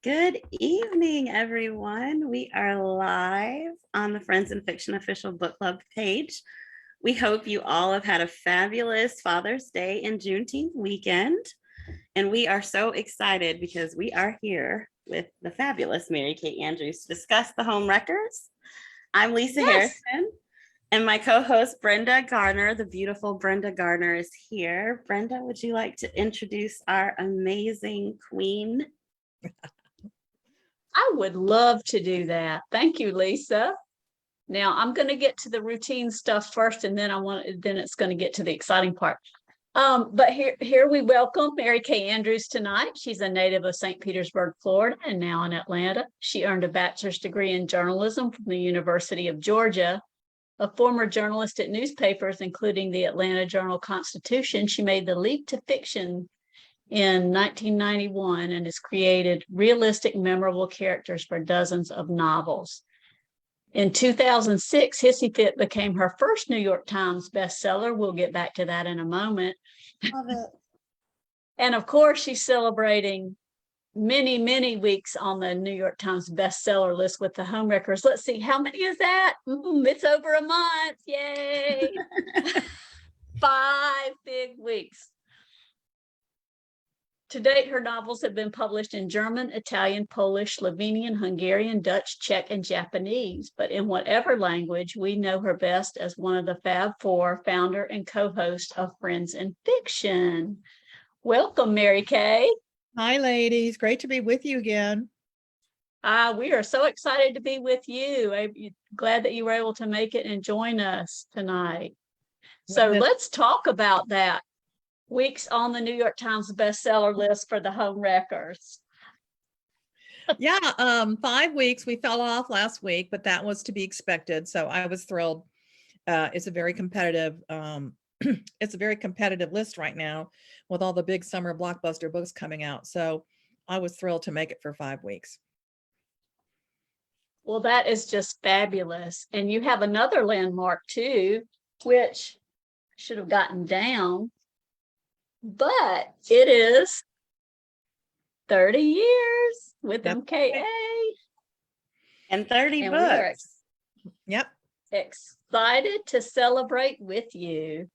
Good evening, everyone. We are live on the Friends in Fiction official book club page. We hope you all have had a fabulous Father's Day and Juneteenth weekend. And we are so excited because we are here with the fabulous Mary Kate Andrews to discuss the Homewreckers. I'm Lisa Harrison, and my co-host Brenda Garner, the beautiful Brenda Garner, is here. Brenda, would you like to introduce our amazing queen? I would love to do that. Thank you, Lisa. Now I'm going to get to the routine stuff first, and then it's going to get to the exciting part. But here we welcome Mary Kay Andrews tonight. She's a native of St. Petersburg, Florida, and now in Atlanta. She earned a bachelor's degree in journalism from the University of Georgia. A former journalist at newspapers, including the Atlanta Journal-Constitution, she made the leap to fiction in 1991 and has created realistic, memorable characters for dozens of novels. In 2006, Hissy Fit became her first New York Times bestseller. We'll get back to that in a moment. Love it. And of course, she's celebrating many, many weeks on the New York Times bestseller list with the Homewreckers. Let's see, how many is that? It's over a month. Yay! 5 big weeks. To date, her novels have been published in German, Italian, Polish, Slovenian, Hungarian, Dutch, Czech, and Japanese. But in whatever language, we know her best as one of the Fab Four, founder and co-host of Friends in Fiction. Welcome, Mary Kay. Hi, ladies. Great to be with you again. We are so excited to be with you. I'm glad that you were able to make it and join us tonight. So let's talk about that. Weeks on the New York Times bestseller list for the Homewreckers. Yeah, 5 weeks. We fell off last week, but that was to be expected. So I was thrilled. It's a very competitive, it's a very competitive list right now with all the big summer blockbuster books coming out. So I was thrilled to make it for 5 weeks. Well, that is just fabulous. And you have another landmark too, which I should have gotten down. But it is 30 years with MKA. And 30 books. Yep. Excited to celebrate with you.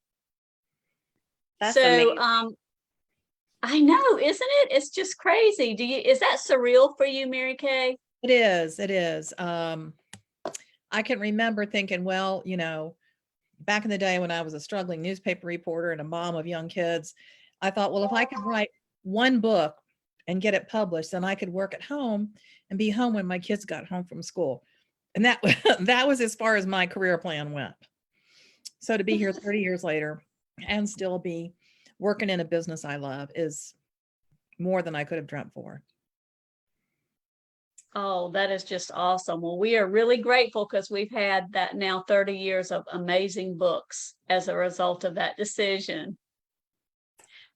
That's so amazing. I know, isn't it? It's just crazy. Is that surreal for you, Mary Kay? It is. It is. I can remember thinking, well, back in the day when I was a struggling newspaper reporter and a mom of young kids, I thought, well, if I could write one book and get it published, then I could work at home and be home when my kids got home from school. And that was as far as my career plan went. So to be here 30 years later and still be working in a business I love is more than I could have dreamt for. Oh, that is just awesome. Well, we are really grateful because we've had that now 30 years of amazing books as a result of that decision.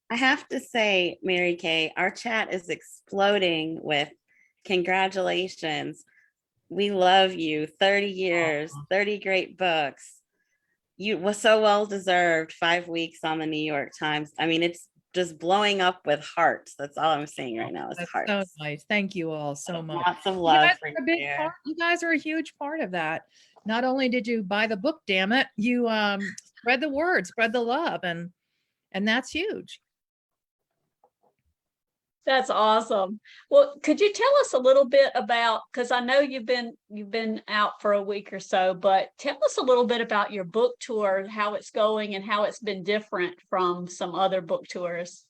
I have to say, Mary Kay, our chat is exploding with congratulations. We love you. 30 years, 30 great books. You was so well deserved. 5 weeks on the New York Times. I mean, it's just blowing up with hearts. That's all I'm saying right now is hearts. So nice. Thank you all so much. Lots of love for you. You guys are a huge part of that. Not only did you buy the book, damn it, you spread the word, spread the love, and that's huge. That's awesome. Well, could you tell us a little bit about, because I know you've been out for a week or so, but tell us a little bit about your book tour, how it's going and how it's been different from some other book tours.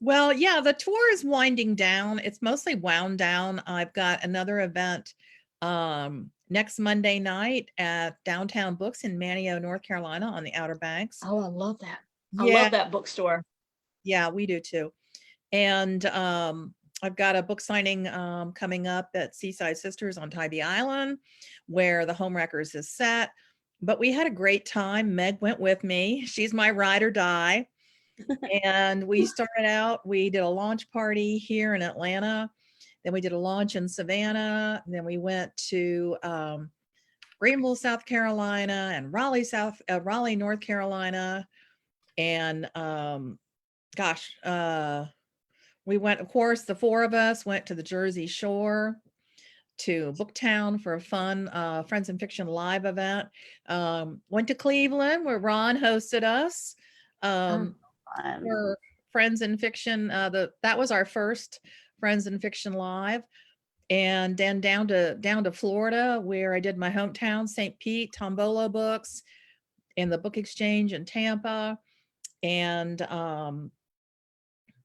Well, yeah, the tour is winding down. It's mostly wound down. I've got another event next Monday night at Downtown Books in Manteo, North Carolina on the Outer Banks. Oh, I love that. I love that bookstore. Yeah, we do too. And I've got a book signing coming up at Seaside Sisters on Tybee Island, where the Homewreckers is set. But we had a great time. Meg went with me. She's my ride or die. And we started out, we did a launch party here in Atlanta. Then we did a launch in Savannah. And then we went to Greenville, South Carolina, and Raleigh, North Carolina. And we went, of course, the four of us went to the Jersey Shore, to Booktown for a fun Friends in Fiction live event. Went to Cleveland where Ron hosted us Fun. for Friends in Fiction. That was our first Friends in Fiction live. And then down to Florida, where I did my hometown, St. Pete, Tombolo Books, and the Book Exchange in Tampa. And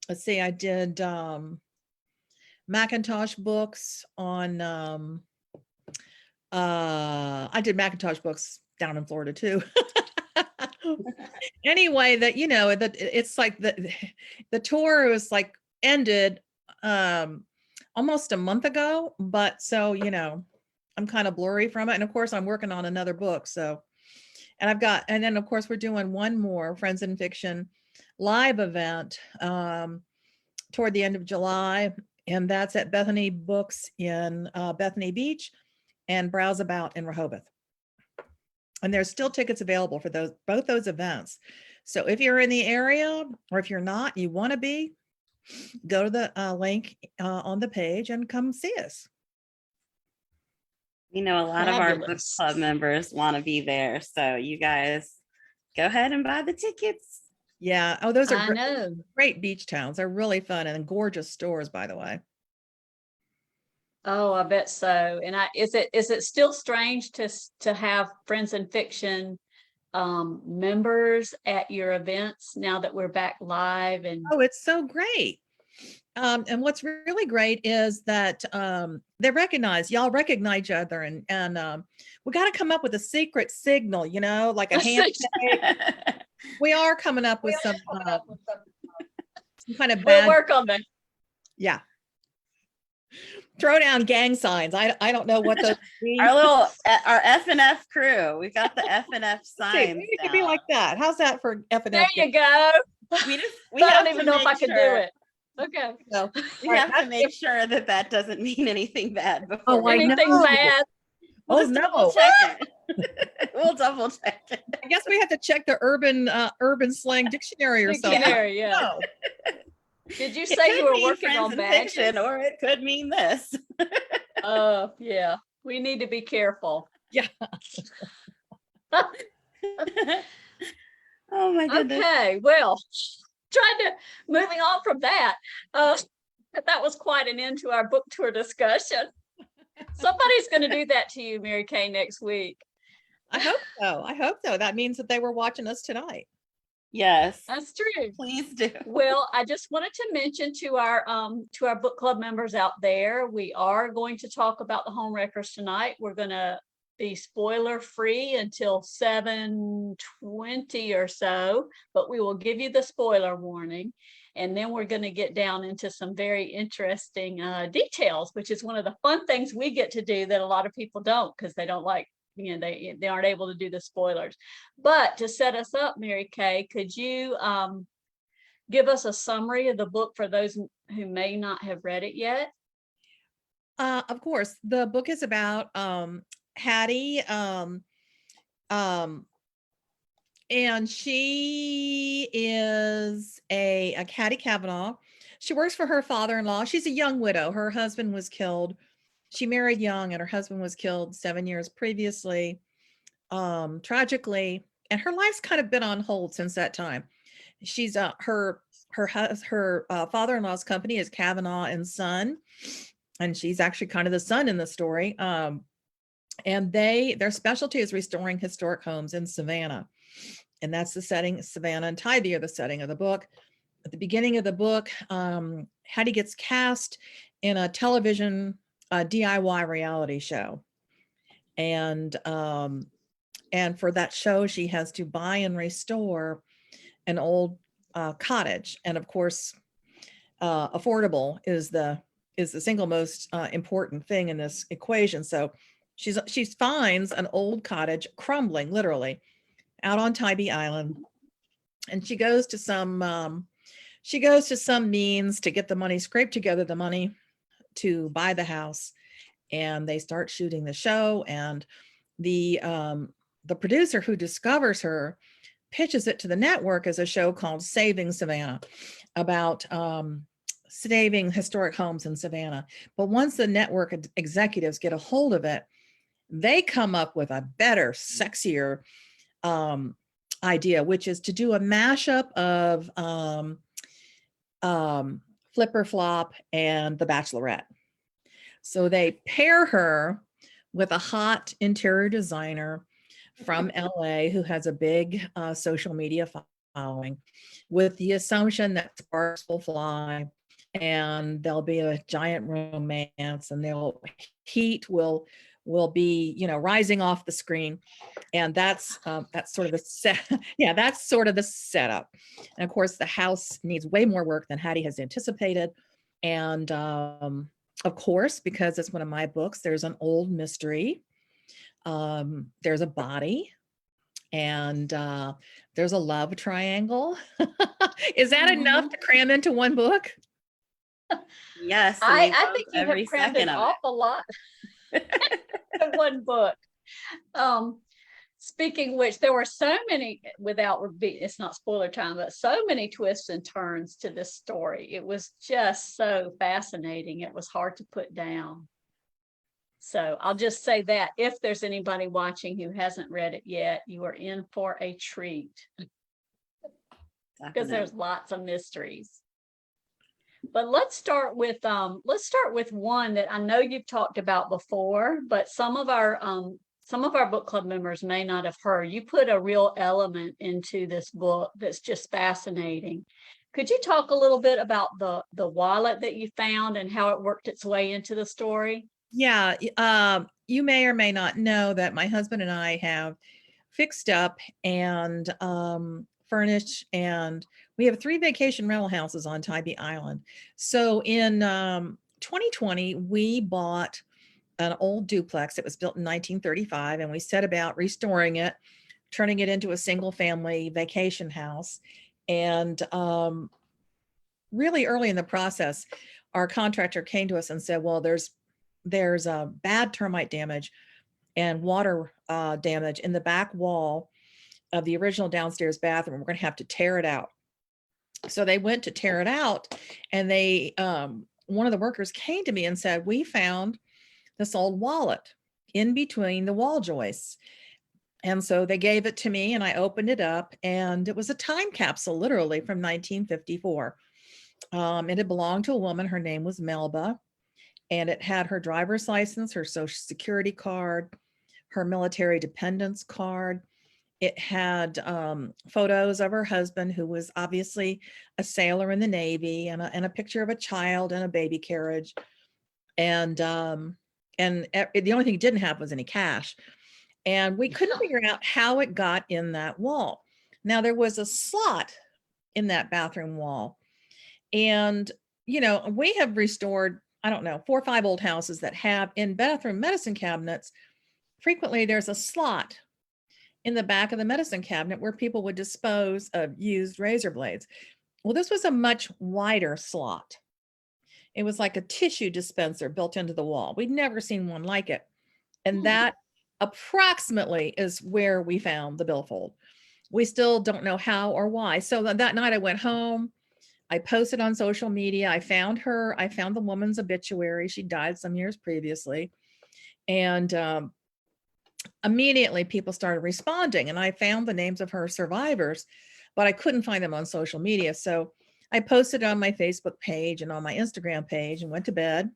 let's see, I did Macintosh Books on I did Macintosh Books down in Florida too. Anyway, that that it's like the tour was like ended almost a month ago, but so I'm kind of blurry from it. And of course I'm working on another book. So and then of course we're doing one more Friends in Fiction live event toward the end of July. And that's at Bethany Books in Bethany Beach and Browse About in Rehoboth. And there's still tickets available for both those events. So if you're in the area, or if you're not, you want to be, go to the link on the page and come see us. We know a lot of our book Fabulous. club members want to be there. So you guys go ahead and buy the tickets. Yeah. Oh, those are I know. great beach towns. They're really fun and gorgeous stores, by the way. Oh, I bet so. And is it still strange to have Friends in Fiction members at your events now that we're back live? And Oh, it's so great. And what's really great is that y'all recognize each other, and we got to come up with a secret signal, like a handshake. We are coming up with some kind of we'll bad, work on that. yeah. Throw down gang signs. I don't know what those mean. Our F and F crew. We got the F and F signs. Maybe it could be like that. How's that for F and There F? you go. We I have don't even to know if I make could do sure- it. Okay. So, We have to make sure that doesn't mean anything bad before. Oh, I Anything know. bad? We'll Oh, just no. double check it. We'll double check it. I guess we have to check the urban slang dictionary or something. Dictionary, yeah. No. Did you It say could you were mean working Friends on in badges? Fiction, or it could mean this. Yeah. We need to be careful. Yeah. Oh my goodness. Okay, well, moving on from that, that was quite an end to our book tour discussion. Somebody's going to do that to you, Mary Kay, next week. I hope so. That means that they were watching us tonight. Yes, That's true. please do. Well, I just wanted to mention to our book club members out there, we are going to talk about the Homewreckers tonight. We're going to be spoiler free until 7:20 or so, but we will give you the spoiler warning. And then we're going to get down into some very interesting details, which is one of the fun things we get to do that a lot of people don't, because they don't like, they aren't able to do the spoilers. But to set us up, Mary Kay, could you give us a summary of the book for those who may not have read it yet? Of course, the book is about Hattie, and she is a Hattie Kavanaugh. She works for her father-in-law. She's a young widow. Her husband was killed. She married young, and her husband was killed 7 years previously, tragically. And her life's kind of been on hold since that time. She's her father-in-law's company is Kavanaugh and Son, and she's actually kind of the son in the story. And their specialty is restoring historic homes in Savannah. And that's the setting. Savannah and Tybee are the setting of the book. At the beginning of the book, Hattie gets cast in a television DIY reality show. And for that show, she has to buy and restore an old cottage. And of course, affordable is the single most important thing in this equation. So she finds an old cottage crumbling, literally, out on Tybee Island, and she goes to some means to get the money, scrape together the money to buy the house, and they start shooting the show. And the producer who discovers her pitches it to the network as a show called Saving Savannah, about saving historic homes in Savannah. But once the network executives get a hold of it, they come up with a better, sexier idea, which is to do a mashup of Flipper Flop and The Bachelorette. So they pair her with a hot interior designer from LA who has a big social media following, with the assumption that sparks will fly and there'll be a giant romance and heat will be, you know, rising off the screen. And that's sort of the set. Yeah, that's sort of the setup. And of course, the house needs way more work than Hattie has anticipated. And of course, because it's one of my books, there's an old mystery. There's a body, and there's a love triangle. Is that enough to cram into one book? Yes. and we I love think you have every crammed second an of it. awful lot in one book. Speaking of which, there were so many, it's not spoiler time, but so many twists and turns to this story. It was just so fascinating. It was hard to put down. So I'll just say that if there's anybody watching who hasn't read it yet, you are in for a treat, because there's lots of mysteries. But let's start with one that I know you've talked about before, but some of our book club members may not have heard. You put a real element into this book that's just fascinating. Could you talk a little bit about the wallet that you found and how it worked its way into the story? Yeah, you may or may not know that my husband and I have fixed up and furnished, and we have 3 vacation rental houses on Tybee Island. So in 2020, we bought an old duplex. It was built in 1935, and we set about restoring it, turning it into a single family vacation house. And really early in the process, our contractor came to us and said, well, there's a bad termite damage and water damage in the back wall of the original downstairs bathroom. We're going to have to tear it out. So they went to tear it out, and one of the workers came to me and said, we found this old wallet in between the wall joists. And so they gave it to me, and I opened it up, and it was a time capsule, literally, from 1954. It had belonged to a woman. Her name was Melba, and it had her driver's license, her social security card, her military dependence card. It had photos of her husband, who was obviously a sailor in the Navy, and a picture of a child in a baby carriage. And the only thing it didn't have was any cash. And we couldn't figure out how it got in that wall. Now, there was a slot in that bathroom wall. And, you know, we have restored, I don't know, 4 or 5 old houses that have in bathroom medicine cabinets. Frequently, there's a slot in the back of the medicine cabinet where people would dispose of used razor blades. Well, this was a much wider slot. It was like a tissue dispenser built into the wall. We'd never seen one like it. And that approximately is where we found the billfold. We still don't know how or why. So that night I went home, I posted on social media. I found the woman's obituary. She died some years previously. And immediately people started responding, and I found the names of her survivors, but I couldn't find them on social media. So I posted on my Facebook page and on my Instagram page and went to bed.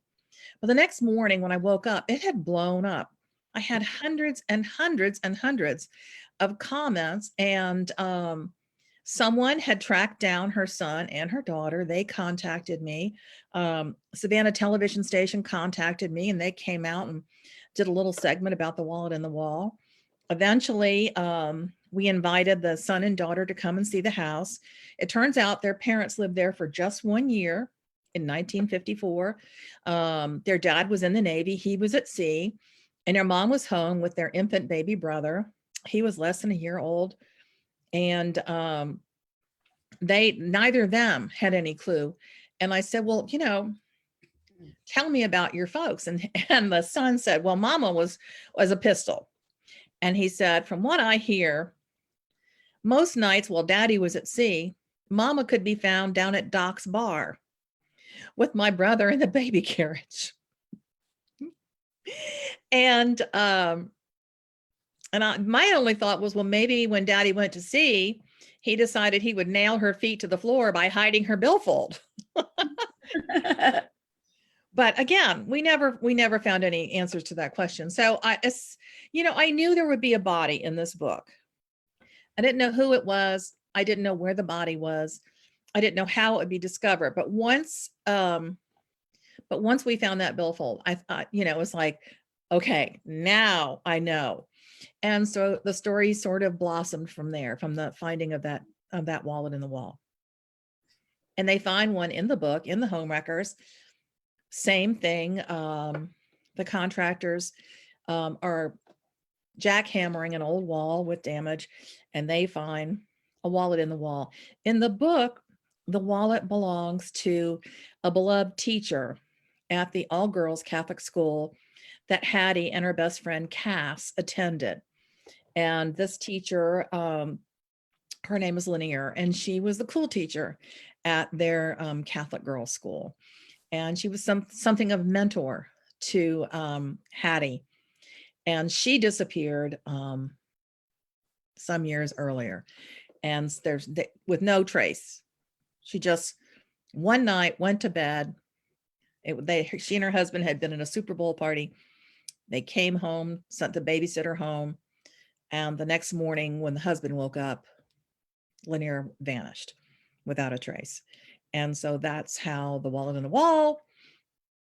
But the next morning when I woke up, it had blown up. I had hundreds and hundreds and hundreds of comments, and someone had tracked down her son and her daughter. They contacted me. Savannah television station contacted me, and they came out and did a little segment about the wallet in the wall. Eventually, we invited the son and daughter to come and see the house. It turns out their parents lived there for just 1 year in 1954. Their dad was in the Navy. He was at sea, and their mom was home with their infant baby brother. He was less than a year old. And neither of them had any clue. And I said, well, you know, tell me about your folks. And the son said, well, mama was a pistol. And he said, from what I hear, most nights while daddy was at sea, mama could be found down at Doc's bar. with my brother in the baby carriage. And my only thought was, well, maybe when Daddy went to sea, he decided he would nail her feet to the floor by hiding her billfold. But again, we never found any answers to that question. So I knew there would be a body in this book. I didn't know who it was. I didn't know where the body was. I didn't know how it would be discovered. But once we found that billfold, I thought, it was like, okay, now I know. And so the story sort of blossomed from there, from the finding of that wallet in the wall. And they find one in the book, in the Homewreckers. Same thing. The contractors are jackhammering an old wall with damage, and they find a wallet in the wall. In the book, the wallet belongs to a beloved teacher at the all-girls Catholic school that Hattie and her best friend Cass attended. And this teacher, her name is Lanier, and she was the cool teacher at their Catholic girls' school. And she was something of a mentor to Hattie. And she disappeared some years earlier. And with no trace. She just one night went to bed. She and her husband had been in a Super Bowl party. They came home, sent the babysitter home. And the next morning when the husband woke up, Lanier vanished without a trace. And so that's how the wallet in the wall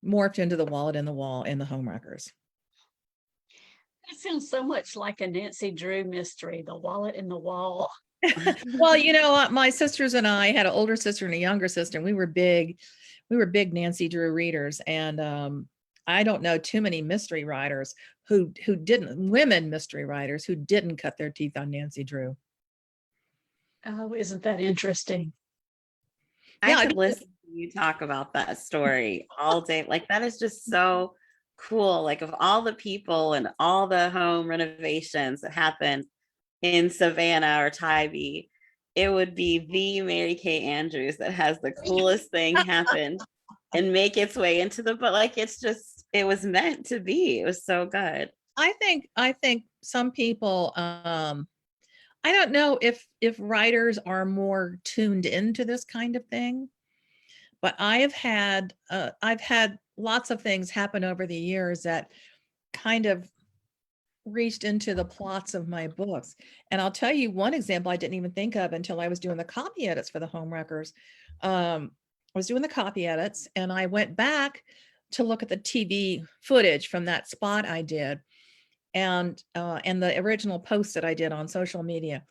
morphed into the wallet in the wall in the Homewreckers. That sounds so much like a Nancy Drew mystery, the wallet in the wall. Well, my sisters and I had an older sister and a younger sister, and we were big Nancy Drew readers. And I don't know too many mystery writers women mystery writers who didn't cut their teeth on Nancy Drew. Oh, isn't that interesting? I could listen to you talk about that story all day. Like, that is just so cool. Like, of all the people and all the home renovations that happen in Savannah or Tybee, it would be the Mary Kay Andrews that has the coolest thing happen and make its way into the book. Like, it was meant to be. It was so good. I think some people, I don't know if writers are more tuned into this kind of thing, but I've had lots of things happen over the years that kind of reached into the plots of my books. And I'll tell you one example I didn't even think of until I was doing the copy edits for the Homewreckers. I was doing the copy edits, and I went back to look at the TV footage from that spot I did, and the original post that I did on social media.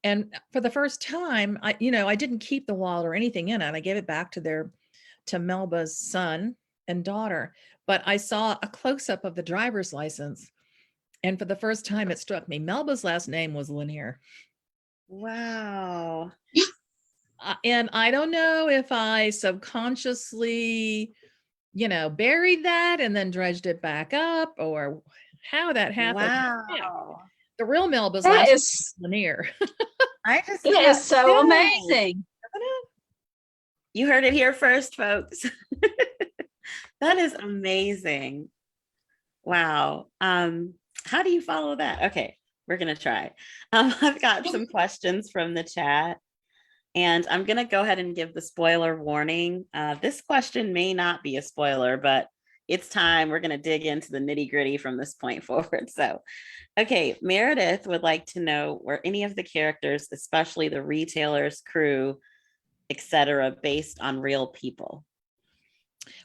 And for the first time, I didn't keep the wallet or anything in it. I gave it back to Melba's son and daughter, but I saw a close-up of the driver's license. And for the first time, it struck me, Melba's last name was Lanier. Wow. And I don't know if I subconsciously, buried that and then dredged it back up, or how that happened. Wow. Yeah. The real Melba's That last name is is Lanier. that is so amazing. You heard it here first, folks. That is amazing. Wow. How do you follow that? Okay, we're gonna try. I've got some questions from the chat, and I'm gonna go ahead and give the spoiler warning. This question may not be a spoiler, but it's time. We're gonna dig into the nitty-gritty from this point forward. So, okay, Meredith would like to know, were any of the characters, especially the retailers, crew, etc., based on real people?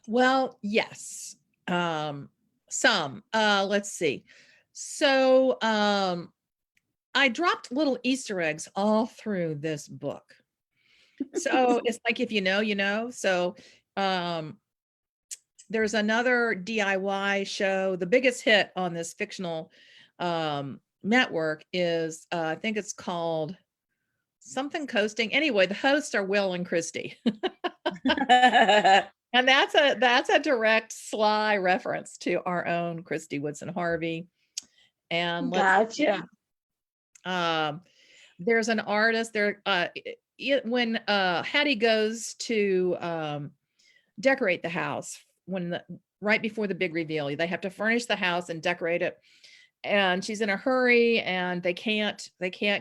Well, yes. Some. Let's see. So I dropped little Easter eggs all through this book. So it's like, if you know, you know. So there's another DIY show. The biggest hit on this fictional network is, I think it's called something Coasting. Anyway, the hosts are Will and Christy. And that's a direct, sly reference to our own Christy Woodson Harvey. And Gotcha. there's an artist there. When Hattie goes to decorate the house right before the big reveal. They have to furnish the house and decorate it. And she's in a hurry, and they can't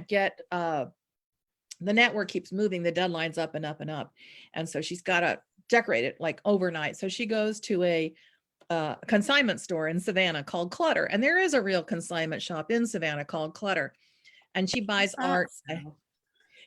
get the network keeps moving the deadlines up and up and up. And so she's got to decorate it like overnight. So she goes to a consignment store in Savannah called Clutter. And there is a real consignment shop in Savannah called Clutter. And she buys art.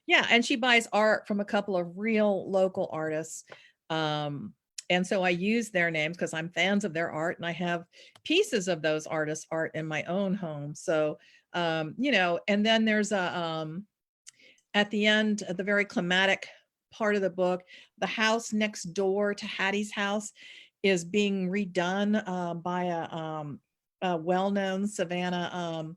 Yeah. And she buys art from a couple of real local artists. And so I use their names because I'm fans of their art, and I have pieces of those artists' art in my own home. So, and then there's at the end, at the very climatic part of the book, the house next door to Hattie's house is being redone by a well-known Savannah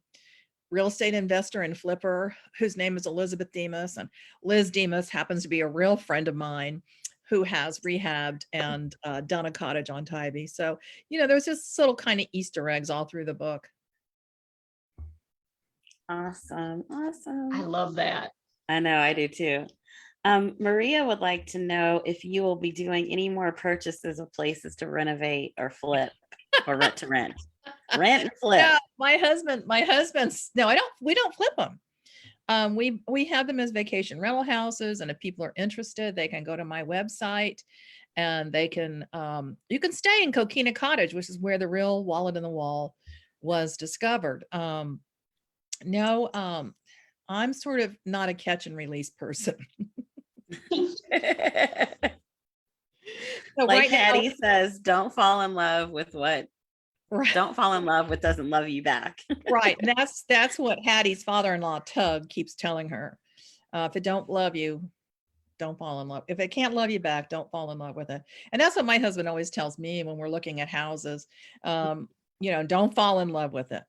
real estate investor and flipper whose name is Elizabeth Demas. And Liz Demas happens to be a real friend of mine who has rehabbed and done a cottage on Tybee. So, there's just little kind of Easter eggs all through the book. Awesome. I love that. I know, I do too. Maria would like to know if you will be doing any more purchases of places to renovate or flip or rent to rent. Rent and flip. Yeah, my husband's, no, we don't flip them. We have them as vacation rental houses, and if people are interested, they can go to my website, and they can, you can stay in Coquina Cottage, which is where the real Wallet in the Wall was discovered. No, I'm sort of not a catch and release person. So like Hattie says, don't fall in love with what don't fall in love with doesn't love you back. Right. And that's what Hattie's father-in-law Tug keeps telling her. If it don't love you, don't fall in love. If it can't love you back, don't fall in love with it. And that's what my husband always tells me when we're looking at houses. Don't fall in love with it.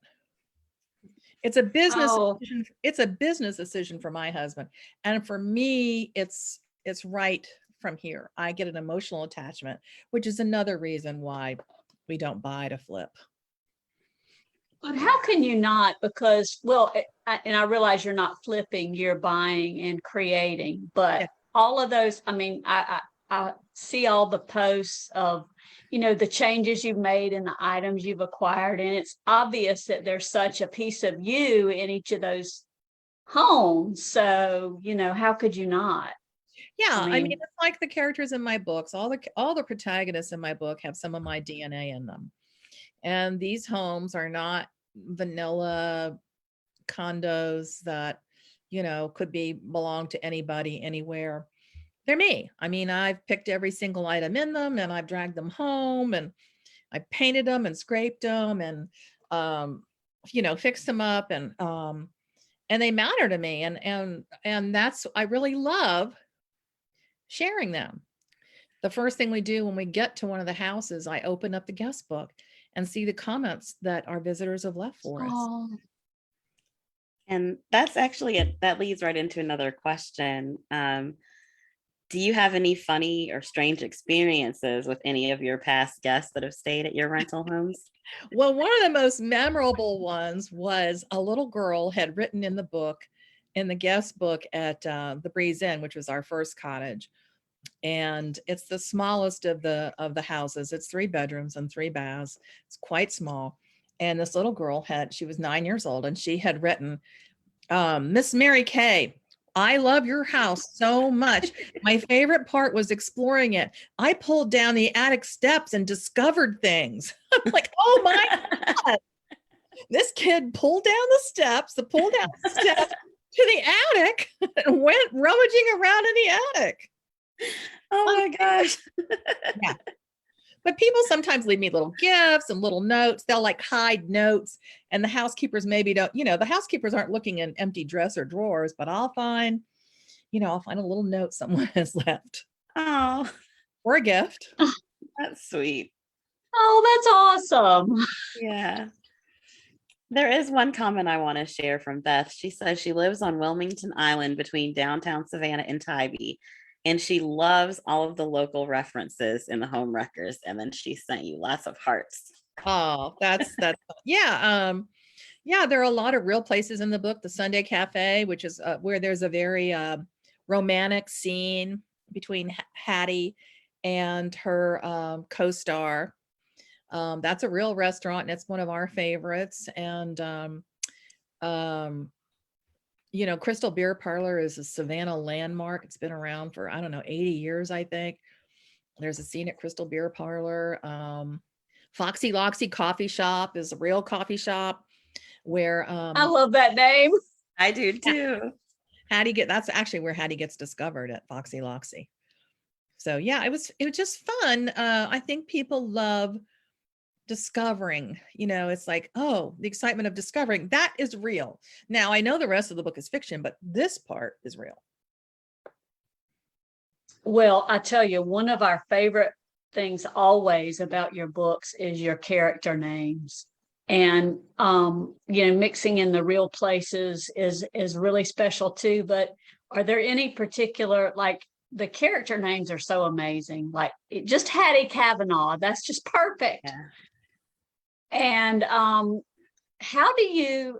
It's a business decision. It's a business decision for my husband. And for me, it's right from here. I get an emotional attachment, which is another reason why we don't buy to flip. But how can you not? Because, and I realize you're not flipping, you're buying and creating, but all of those, I mean, I see all the posts of, the changes you've made and the items you've acquired. And it's obvious that there's such a piece of you in each of those homes. So, how could you not? Yeah. I mean, it's like the characters in my books, all the protagonists in my book have some of my DNA in them. And these homes are not vanilla condos that, could belong to anybody anywhere. They're me. I mean, I've picked every single item in them, and I've dragged them home, and I painted them and scraped them and, fixed them up, and they matter to me. And that's, I really love sharing them. The first thing we do when we get to one of the houses, I open up the guest book and see the comments that our visitors have left for us. And that's actually that leads right into another question. Do you have any funny or strange experiences with any of your past guests that have stayed at your rental homes? Well, one of the most memorable ones was a little girl had written in the guest book at the Breeze Inn, which was our first cottage. And it's the smallest of the houses. It's 3 bedrooms and 3 baths. It's quite small. And this little girl she was 9 years old, and she had written, Miss Mary Kay, I love your house so much. My favorite part was exploring it. I pulled down the attic steps and discovered things. I'm like, oh my God. This kid pulled down the steps to the attic and went rummaging around in the attic. Oh my gosh. Yeah. But people sometimes leave me little gifts and little notes. They'll like hide notes, and the housekeepers maybe don't, the housekeepers aren't looking in empty dresser drawers, but I'll find a little note someone has left. Oh, or a gift. That's sweet. Oh, that's awesome. Yeah. There is one comment I want to share from Beth. She says she lives on Wilmington Island between downtown Savannah and Tybee, and she loves all of the local references in the Homewreckers. And then she sent you lots of hearts. Oh, that's yeah. Yeah, there are a lot of real places in the book. The Sunday Cafe, which is where there's a very romantic scene between Hattie and her co-star. That's a real restaurant, and it's one of our favorites. And you know, Crystal Beer Parlor is a Savannah landmark. It's been around for, I don't know, 80 years, I think. There's a scene at Crystal Beer Parlor. Foxy Loxy Coffee Shop is a real coffee shop where I love that name. I do too. that's actually where Hattie gets discovered, at Foxy Loxy. So yeah, it was just fun. I think people love discovering, you know, it's like, oh, the excitement of discovering that is real. Now I know the rest of the book is fiction, but this part is real. Well, I tell you, one of our favorite things always about your books is your character names. And you know, mixing in the real places is really special too. But are there any particular, like, the character names are so amazing, like just Hattie Kavanaugh, that's just perfect. Yeah. And how do you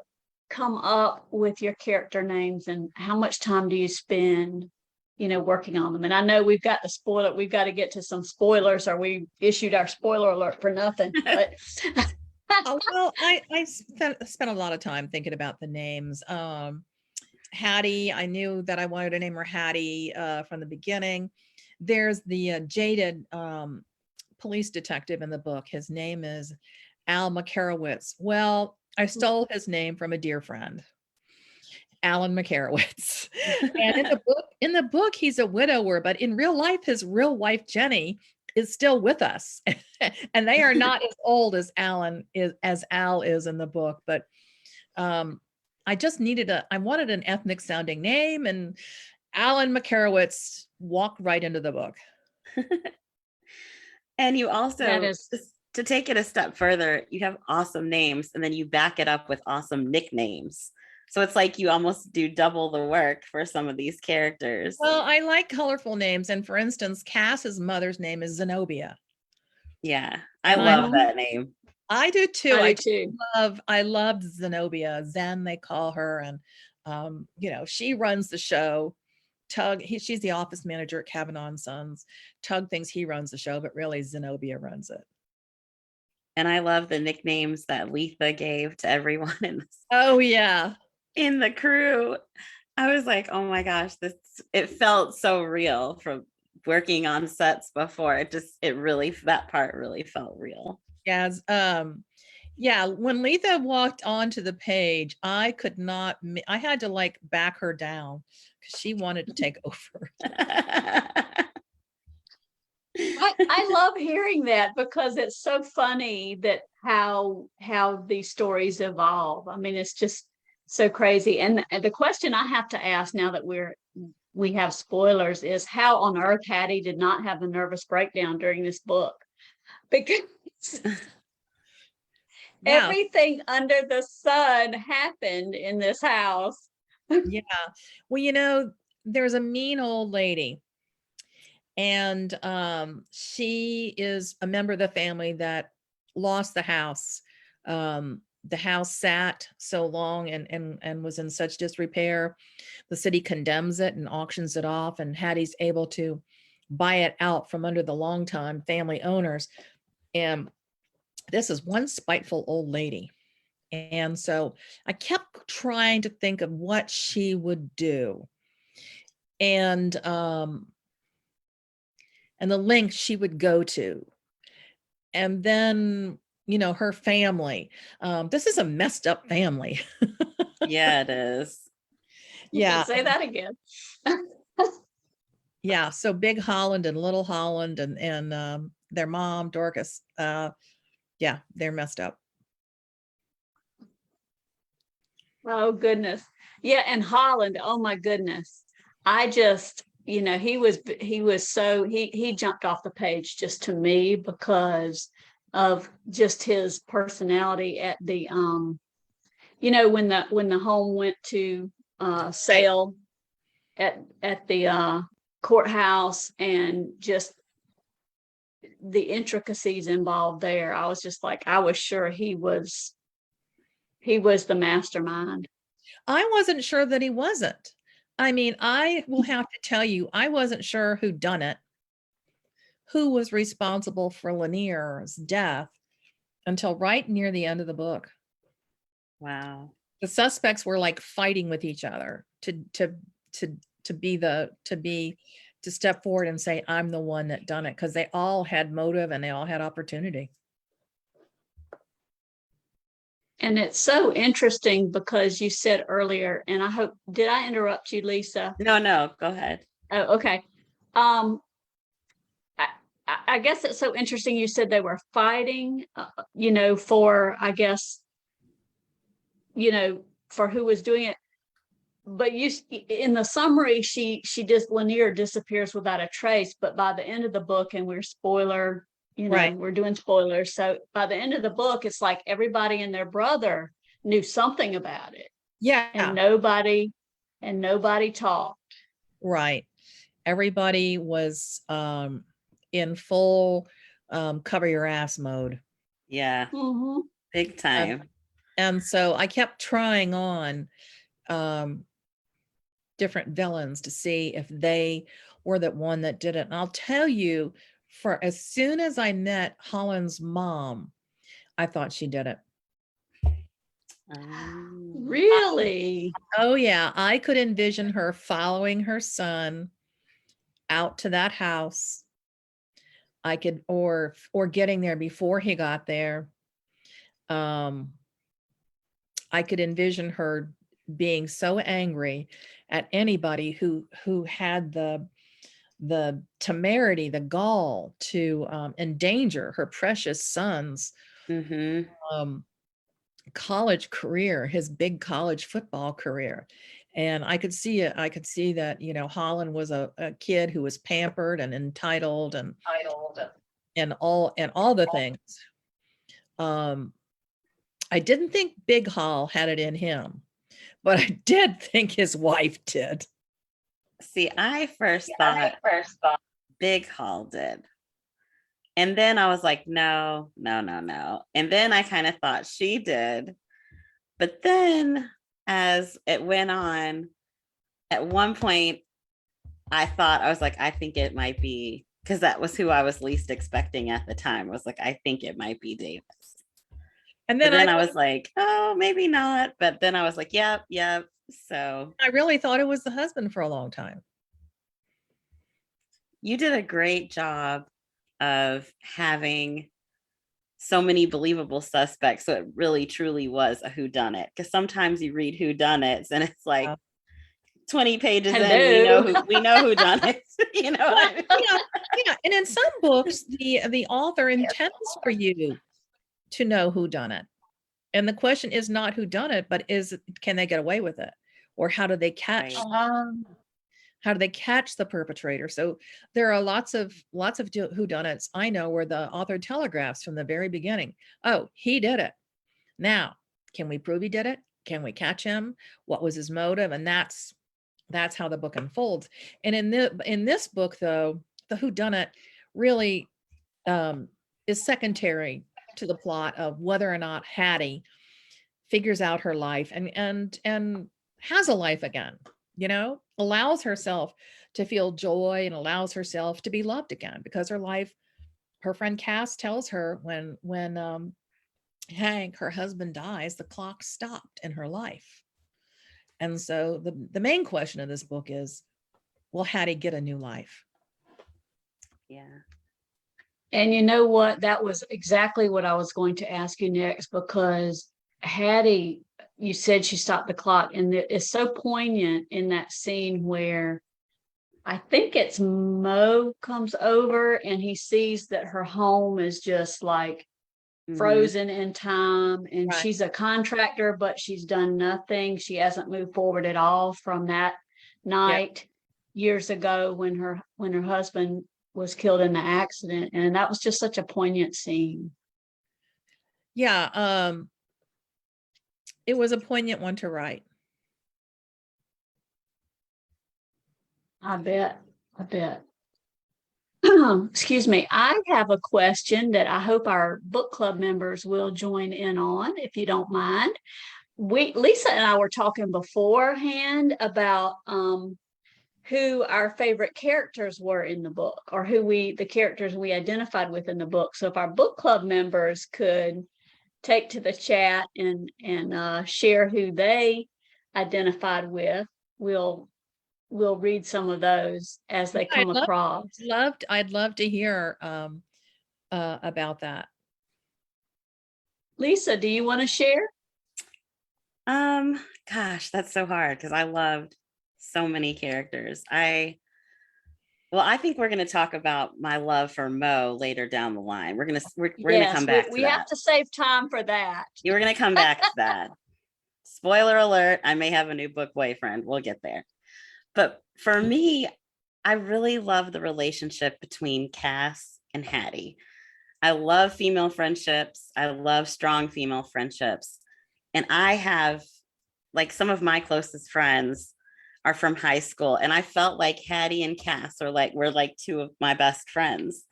come up with your character names, and how much time do you spend, you know, working on them? And I know we've got to get to some spoilers, or we issued our spoiler alert for nothing. But Oh, well, I spent a lot of time thinking about the names. Hattie, I knew that I wanted to name her Hattie from the beginning. There's the jaded police detective in the book. His name is Al Makarowitz. Well, I stole his name from a dear friend, Alan Makarowitz. And in the book, he's a widower, but in real life, his real wife, Jenny, is still with us. And they are not as old as Al is in the book. But I just I wanted an ethnic sounding name, and Alan Makarowitz walked right into the book. And you also, that is, to take it a step further, you have awesome names, and then you back it up with awesome nicknames. So it's like you almost do double the work for some of these characters. Well, I like colorful names. And for instance, Cass's mother's name is Zenobia. Yeah, I love that name. I do too. I do too. I loved Zenobia. Zen, they call her. And you know, she runs the show. Tug, she's the office manager at Kavanaugh and Sons. Tug thinks he runs the show, but really Zenobia runs it. And I love the nicknames that Letha gave to everyone oh yeah, in the crew. I was like, oh my gosh, it felt so real from working on sets before. That part really felt real. Yes. Yeah, when Letha walked onto the page, I had to like back her down because she wanted to take over. I love hearing that, because it's so funny that how these stories evolve. I mean, it's just so crazy. And the question I have to ask now that we have spoilers is, how on earth Hattie did not have a nervous breakdown during this book? Because everything under the sun happened in this house. Yeah. Well, you know, there's a mean old lady, and she is a member of the family that lost the house. The house sat so long and was in such disrepair. The city condemns it and auctions it off, and Hattie's able to buy it out from under the longtime family owners. And this is one spiteful old lady. And so I kept trying to think of what she would do. And the length she would go to. And then, you know, her family. This is a messed up family. Yeah, it is. Yeah. Say that again. Yeah. So Big Holland and Little Holland and their mom, Dorcas. Yeah, they're messed up. Oh, goodness. Yeah. And Holland, oh my goodness. I just, you know, he jumped off the page just to me because of just his personality at the, you know, when the home went to sale at the courthouse, and just the intricacies involved there. I was just like, I was sure he was the mastermind. I wasn't sure that he wasn't. I mean, I will have to tell you, I wasn't sure who done it, who was responsible for Lanier's death until right near the end of the book. Wow. The suspects were like fighting with each other to step forward and say, I'm the one that done it, because they all had motive and they all had opportunity. And it's so interesting because you said earlier, and I hope, did I interrupt you, Lisa? No, go ahead. Oh, okay. I guess it's so interesting. You said they were fighting, for, I guess, for who was doing it. But in the summary, Lanier disappears without a trace. But by the end of the book, and Right. we're doing spoilers. So by the end of the book, it's like everybody and their brother knew something about it. Yeah. And nobody talked. Right. Everybody was in full cover your ass mode. Yeah. Mm-hmm. Big time. And so I kept trying on different villains to see if they were the one that did it. And I'll tell you, for as soon as I met Holland's mom, I thought she did it. Really? Oh yeah, I could envision her following her son out to that house. I could, or getting there before he got there. I could envision her being so angry at anybody who had the temerity, the gall to endanger her precious son's college career, his big college football career. And I could see it. I could see that, Holland was a kid who was pampered and entitled and all the things. I didn't think Big Hall had it in him, but I did think his wife did. See, I first thought Big Hall did. And then I was like, no. And then I kind of thought she did. But then as it went on, at one point, I was like, I think it might be, because that was who I was least expecting at the time. I was like, I think it might be Davis. And then I was like, oh, maybe not. But then I was like, yep. So I really thought it was the husband for a long time. You did a great job of having so many believable suspects. So it really truly was a whodunit. Because sometimes you read whodunits and it's like 20 pages in, we know who done it. You know what I mean? Yeah. And in some books, the author intends for you to know who done it. And the question is not who done it, but can they get away with it? Or how do they catch the perpetrator? So there are lots of whodunits I know where the author telegraphs from the very beginning, oh, he did it. Now, can we prove he did it? Can we catch him? What was his motive? And that's how the book unfolds. And in this book, though, the whodunit really is secondary to the plot of whether or not Hattie figures out her life and has a life again, allows herself to feel joy and allows herself to be loved again, because her friend Cass tells her when Hank, her husband, dies, the clock stopped in her life. And so the main question of this book is, will Hattie get a new life? Yeah. And you know what? That was exactly what I was going to ask you next, because Hattie, you said she stopped the clock, and it's so poignant in that scene where I think it's Mo comes over and he sees that her home is just like frozen in time, and Right. She's a contractor, but she's done nothing. She hasn't moved forward at all from that night years ago when her husband was killed in the accident. And that was just such a poignant scene. Yeah. It was a poignant one to write. I bet. Excuse me. I have a question that I hope our book club members will join in on, if you don't mind. Lisa and I were talking beforehand about who our favorite characters were in the book, or the characters we identified with in the book. So if our book club members could take to the chat and share who they identified with, we'll read some of those as they come across. I'd love to hear about that. Lisa, do you want to share? Gosh, that's so hard because I loved so many characters. I think we're going to talk about my love for Mo later down the line. We're going to come back to we that. have to save time for that. We're going to come back to that. Spoiler alert, I may have a new book boyfriend. We'll get there. But for me, I really love the relationship between Cass and Hattie. I love female friendships. I love strong female friendships. And I have, like, some of my closest friends are from high school. And I felt like Hattie and Cass were like two of my best friends.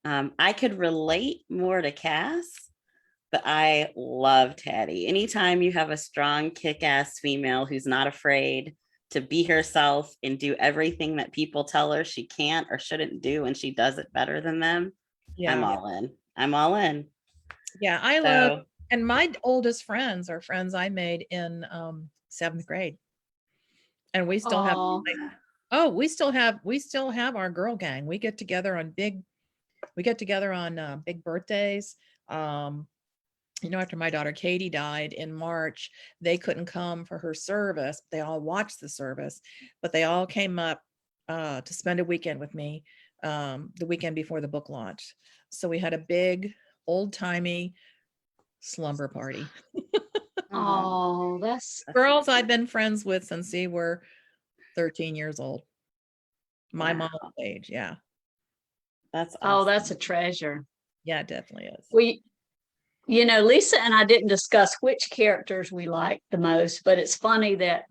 I could relate more to Cass, but I loved Hattie. Anytime you have a strong, kick-ass female who's not afraid to be herself and do everything that people tell her she can't or shouldn't do, and she does it better than them, I'm all in. I'm all in. Yeah, I love, and my oldest friends are friends I made in 7th grade. And we still have, we still have our girl gang. We get together on big birthdays. After my daughter Katie died in March, they couldn't come for her service. They all watched the service, but they all came up to spend a weekend with me the weekend before the book launch. So we had a big old-timey slumber party. Oh, that's Girls I've been friends with since they were 13 years old. My mom's age, yeah. That's awesome. That's a treasure. Yeah, it definitely is. Lisa and I didn't discuss which characters we liked the most, but it's funny that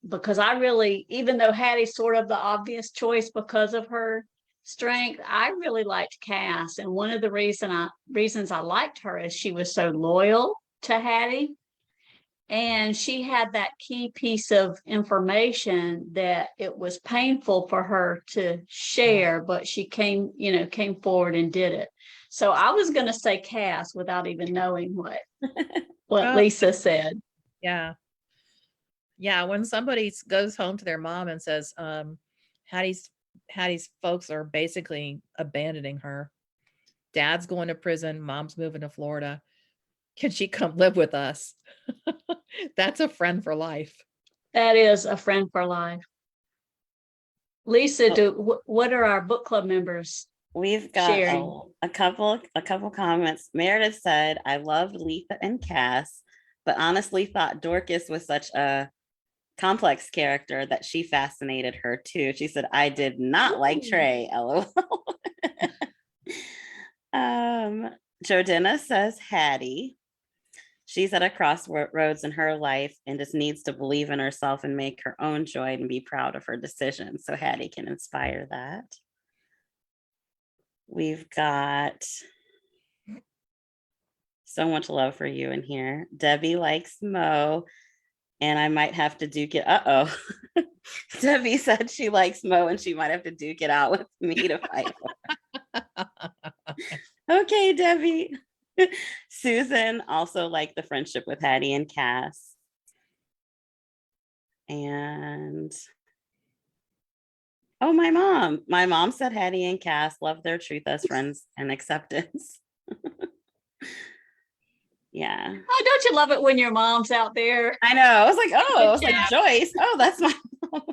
because I really, even though Hattie's sort of the obvious choice because of her strength, I really liked Cass. And one of the reasons I liked her is she was so loyal to Hattie. And she had that key piece of information that it was painful for her to share, but she came forward and did it. So I was going to say Cass without even knowing what Lisa said. Yeah. Yeah. When somebody goes home to their mom and says, Hattie's folks are basically abandoning her. Dad's going to prison. Mom's moving to Florida. Can she come live with us? That's a friend for life. That is a friend for life. Lisa, what are our book club members? We've got a couple comments. Meredith said, I loved Letha and Cass, but honestly thought Dorcas was such a complex character that she fascinated her too. She said, I did not like Trey, LOL. Jordana says Hattie. She's at a crossroads in her life and just needs to believe in herself and make her own joy and be proud of her decisions. So Hattie can inspire that. We've got so much love for you in here. Debbie likes Mo, and I might have to duke it. Debbie said she likes Mo and she might have to duke it out with me to fight her. Okay, Debbie. Susan also liked the friendship with Hattie and Cass. And my mom said Hattie and Cass loved their truth as friends and acceptance. Yeah. Oh, don't you love it when your mom's out there? I know. I was like, Joyce. Oh, that's my mom.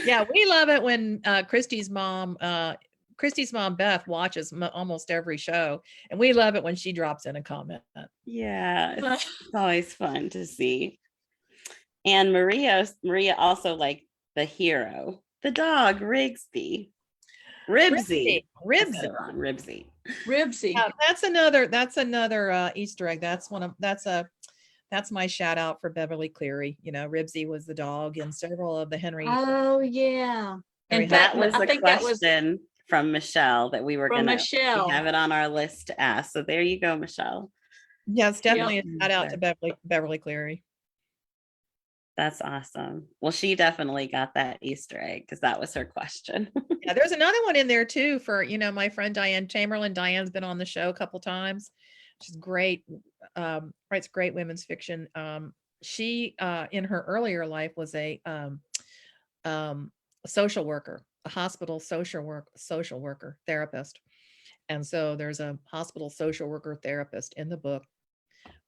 Yeah, we love it when Christy's mom Beth watches almost every show, and we love it when she drops in a comment. Yeah, it's always fun to see. And Maria also liked the hero, the dog, Ribsy. Ribsy. Yeah, that's another Easter egg. That's my shout out for Beverly Cleary. Ribsy was the dog in several of the Henry. Oh yeah. And that was a question from Michelle that we were going to have it on our list to ask. So there you go, Michelle. Yes, definitely a shout out to Beverly Cleary. That's awesome. Well, she definitely got that Easter egg because that was her question. Yeah, there's another one in there too for, my friend Diane Chamberlain. Diane's been on the show a couple times. She's great, writes great women's fiction. She in her earlier life was a social worker, a hospital social worker therapist. And so there's a hospital social worker therapist in the book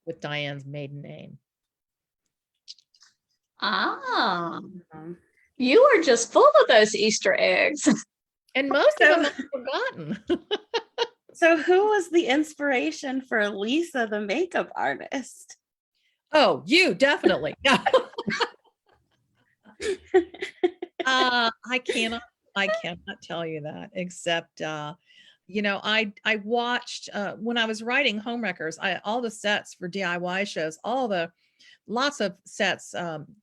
with Diane's maiden name. Ah, Um, you are just full of those Easter eggs. And most So- of them I've forgotten. So who was the inspiration for Lisa, the makeup artist? Oh, you definitely. No. I cannot tell you that, except I watched when I was writing Homewreckers, all the sets for DIY shows, lots of sets,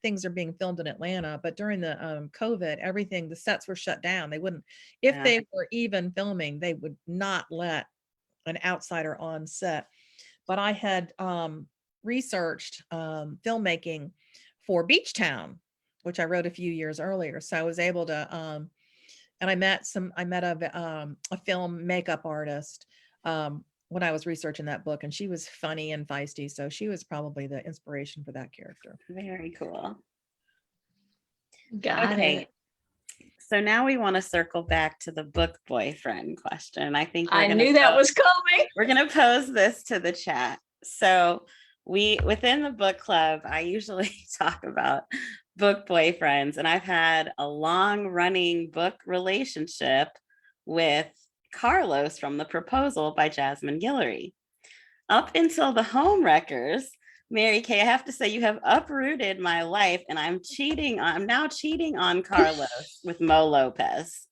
things are being filmed in Atlanta, but during the COVID, the sets were shut down. They wouldn't, if Yeah. they were even filming, they would not let an outsider on set. But I had researched filmmaking for Beach Town, which I wrote a few years earlier. So I was able to, and I met a film makeup artist when I was researching that book, and she was funny and feisty. So she was probably the inspiration for that character. Very cool. Got Okay. it. So now we want to circle back to the book boyfriend question. I think I knew that was coming. we're going to pose this to the chat. So within the book club, I usually talk about book boyfriends, and I've had a long running book relationship with Carlos from The Proposal by Jasmine Guillory. Up until the Homewreckers, Mary Kay, I have to say you have uprooted my life, and I'm now cheating on Carlos with Mo Lopez.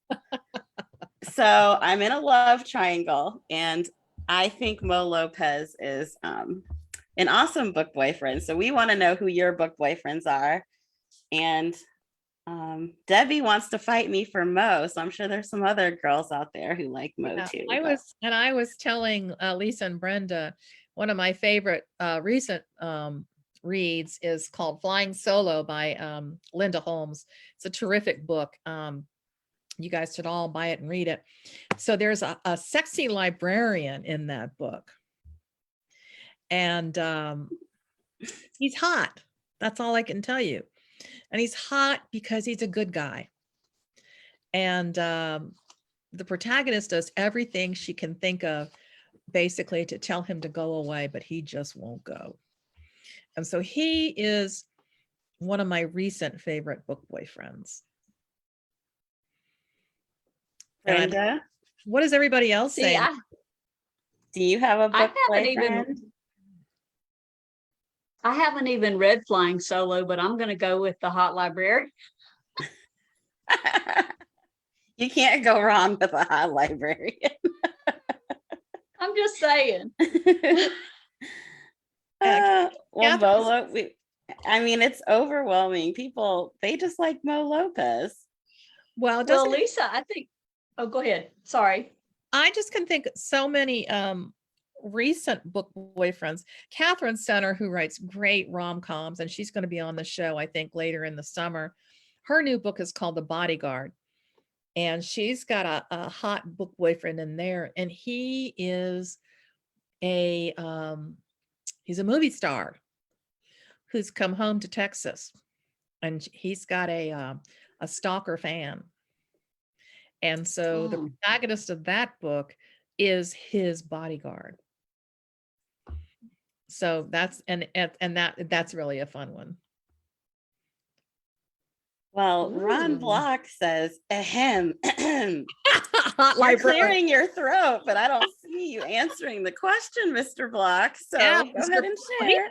So I'm in a love triangle, and I think Mo Lopez is an awesome book boyfriend. So we want to know who your book boyfriends are. And Debbie wants to fight me for Mo. So I'm sure there's some other girls out there who like Mo too. I was telling Lisa and Brenda, one of my favorite recent reads is called Flying Solo by Linda Holmes. It's a terrific book. You guys should all buy it and read it. So there's a sexy librarian in that book. And he's hot. That's all I can tell you. And he's hot because he's a good guy. And the protagonist does everything she can think of, basically, to tell him to go away, but he just won't go. And so he is one of my recent favorite book boyfriends. Brenda, what does everybody else say? do you have a book boyfriend? I haven't even read Flying Solo, but I'm going to go with the hot librarian. You can't go wrong with a hot librarian. I'm just saying. Well, Bolo, it's overwhelming. People, they just like Mo Lopez. Well, Lisa, I think, oh, go ahead. Sorry. I just can think so many recent book boyfriends. Catherine Center, who writes great rom-coms, and she's going to be on the show, I think, later in the summer. Her new book is called The Bodyguard, and she's got a hot book boyfriend in there, and he is he's a movie star who's come home to Texas, and he's got a stalker fan. And so the protagonist of that book is his bodyguard. So that's that's really a fun one. Well, Ron Block says, ahem. Hot You're librarian. clearing your throat, but I don't see you answering the question, Mr. Block. So Yeah, go ahead and share.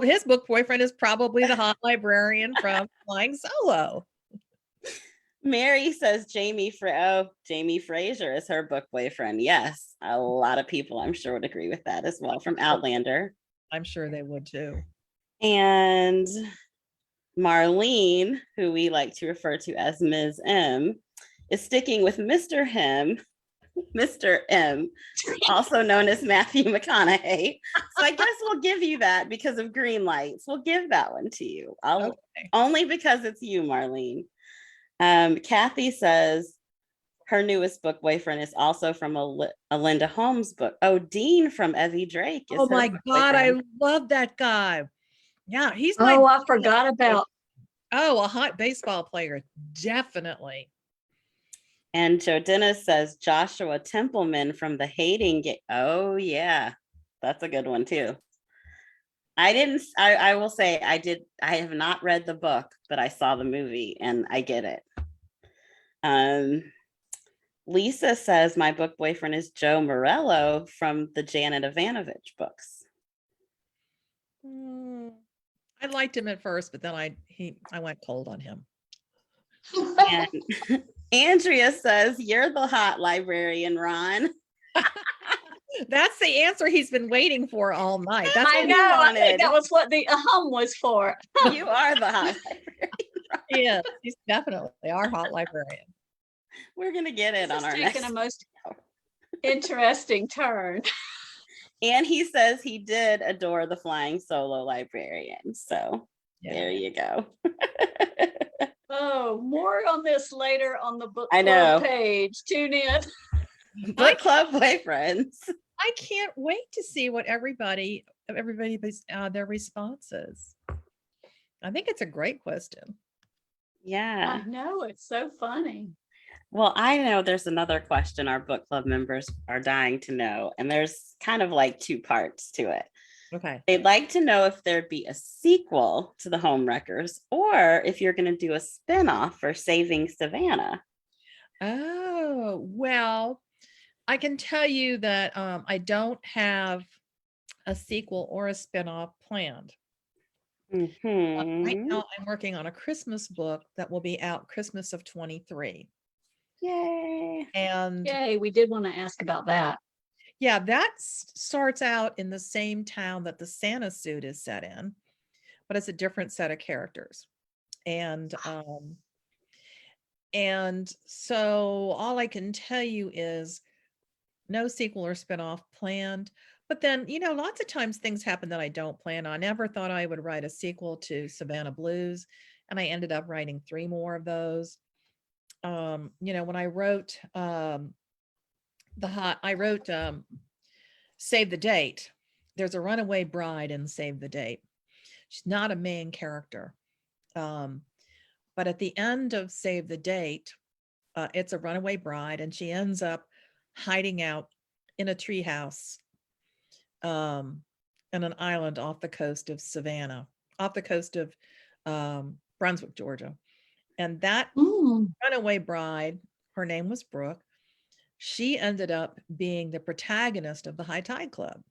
His book boyfriend is probably the hot librarian from Flying Solo. Mary says Jamie Fraser is her book boyfriend. Yes, a lot of people I'm sure would agree with that as well, from Outlander. I'm sure they would too. And Marlene, who we like to refer to as Ms. M, is sticking with Mr. Him Mr. M, also known as Matthew McConaughey. So I guess we'll give you that because of green lights. We'll give that one to you. Okay. Only because it's you, Marlene. Kathy says her newest book boyfriend is also from a Linda Holmes book. Oh, Dean from Evie Drake is Oh her my book God, boyfriend. I love that guy. Yeah, he's my Oh, I forgot about. a hot baseball player. Definitely. And Joe Dennis says Joshua Templeman from the Hating Game. Oh yeah, that's a good one too. I will say I have not read the book, but I saw the movie and I get it. Lisa says my book boyfriend is Joe Morello from the Janet Ivanovich books. I liked him at first, but then I went cold on him. And Andrea says you're the hot librarian, Ron. That's the answer he's been waiting for all night. That's I what know. I wanted. think that was what the was for. You are the hot librarian. he is. He's definitely our hot librarian. We're gonna get it This on is our taking next. a most interesting turn. And he says he did adore the flying solo librarian. So Yeah. there you go. Oh, more on this later on the book I know. club page. Tune in. Book club boyfriends. I can't wait to see what everybody their responses. I think it's a great question. Yeah. I know, it's so funny. Well, I know there's another question our book club members are dying to know, and there's kind of like two parts to it. Okay. They'd like to know if there'd be a sequel to the Homewreckers or if you're going to do a spinoff for Saving Savannah. Oh, well, I can tell you that I don't have a sequel or a spinoff planned. Right Mhm. now, I'm working on a Christmas book that will be out Christmas of 23. Yay. And Yay, we did want to ask about that. yeah, that starts out in the same town that the Santa suit is set in, but it's a different set of characters. And so all I can tell you is no sequel or spinoff planned. But then, lots of times things happen that I don't plan. I never thought I would write a sequel to Savannah Blues, and I ended up writing 3 more of those. When I wrote Save the Date. There's a runaway bride in Save the Date. She's not a main character. But at the end of Save the Date, it's a runaway bride, and she ends up hiding out in a treehouse in an island off the coast of Savannah, off the coast of Brunswick, Georgia. And that runaway bride, her name was Brooke, she ended up being the protagonist of the High Tide Club.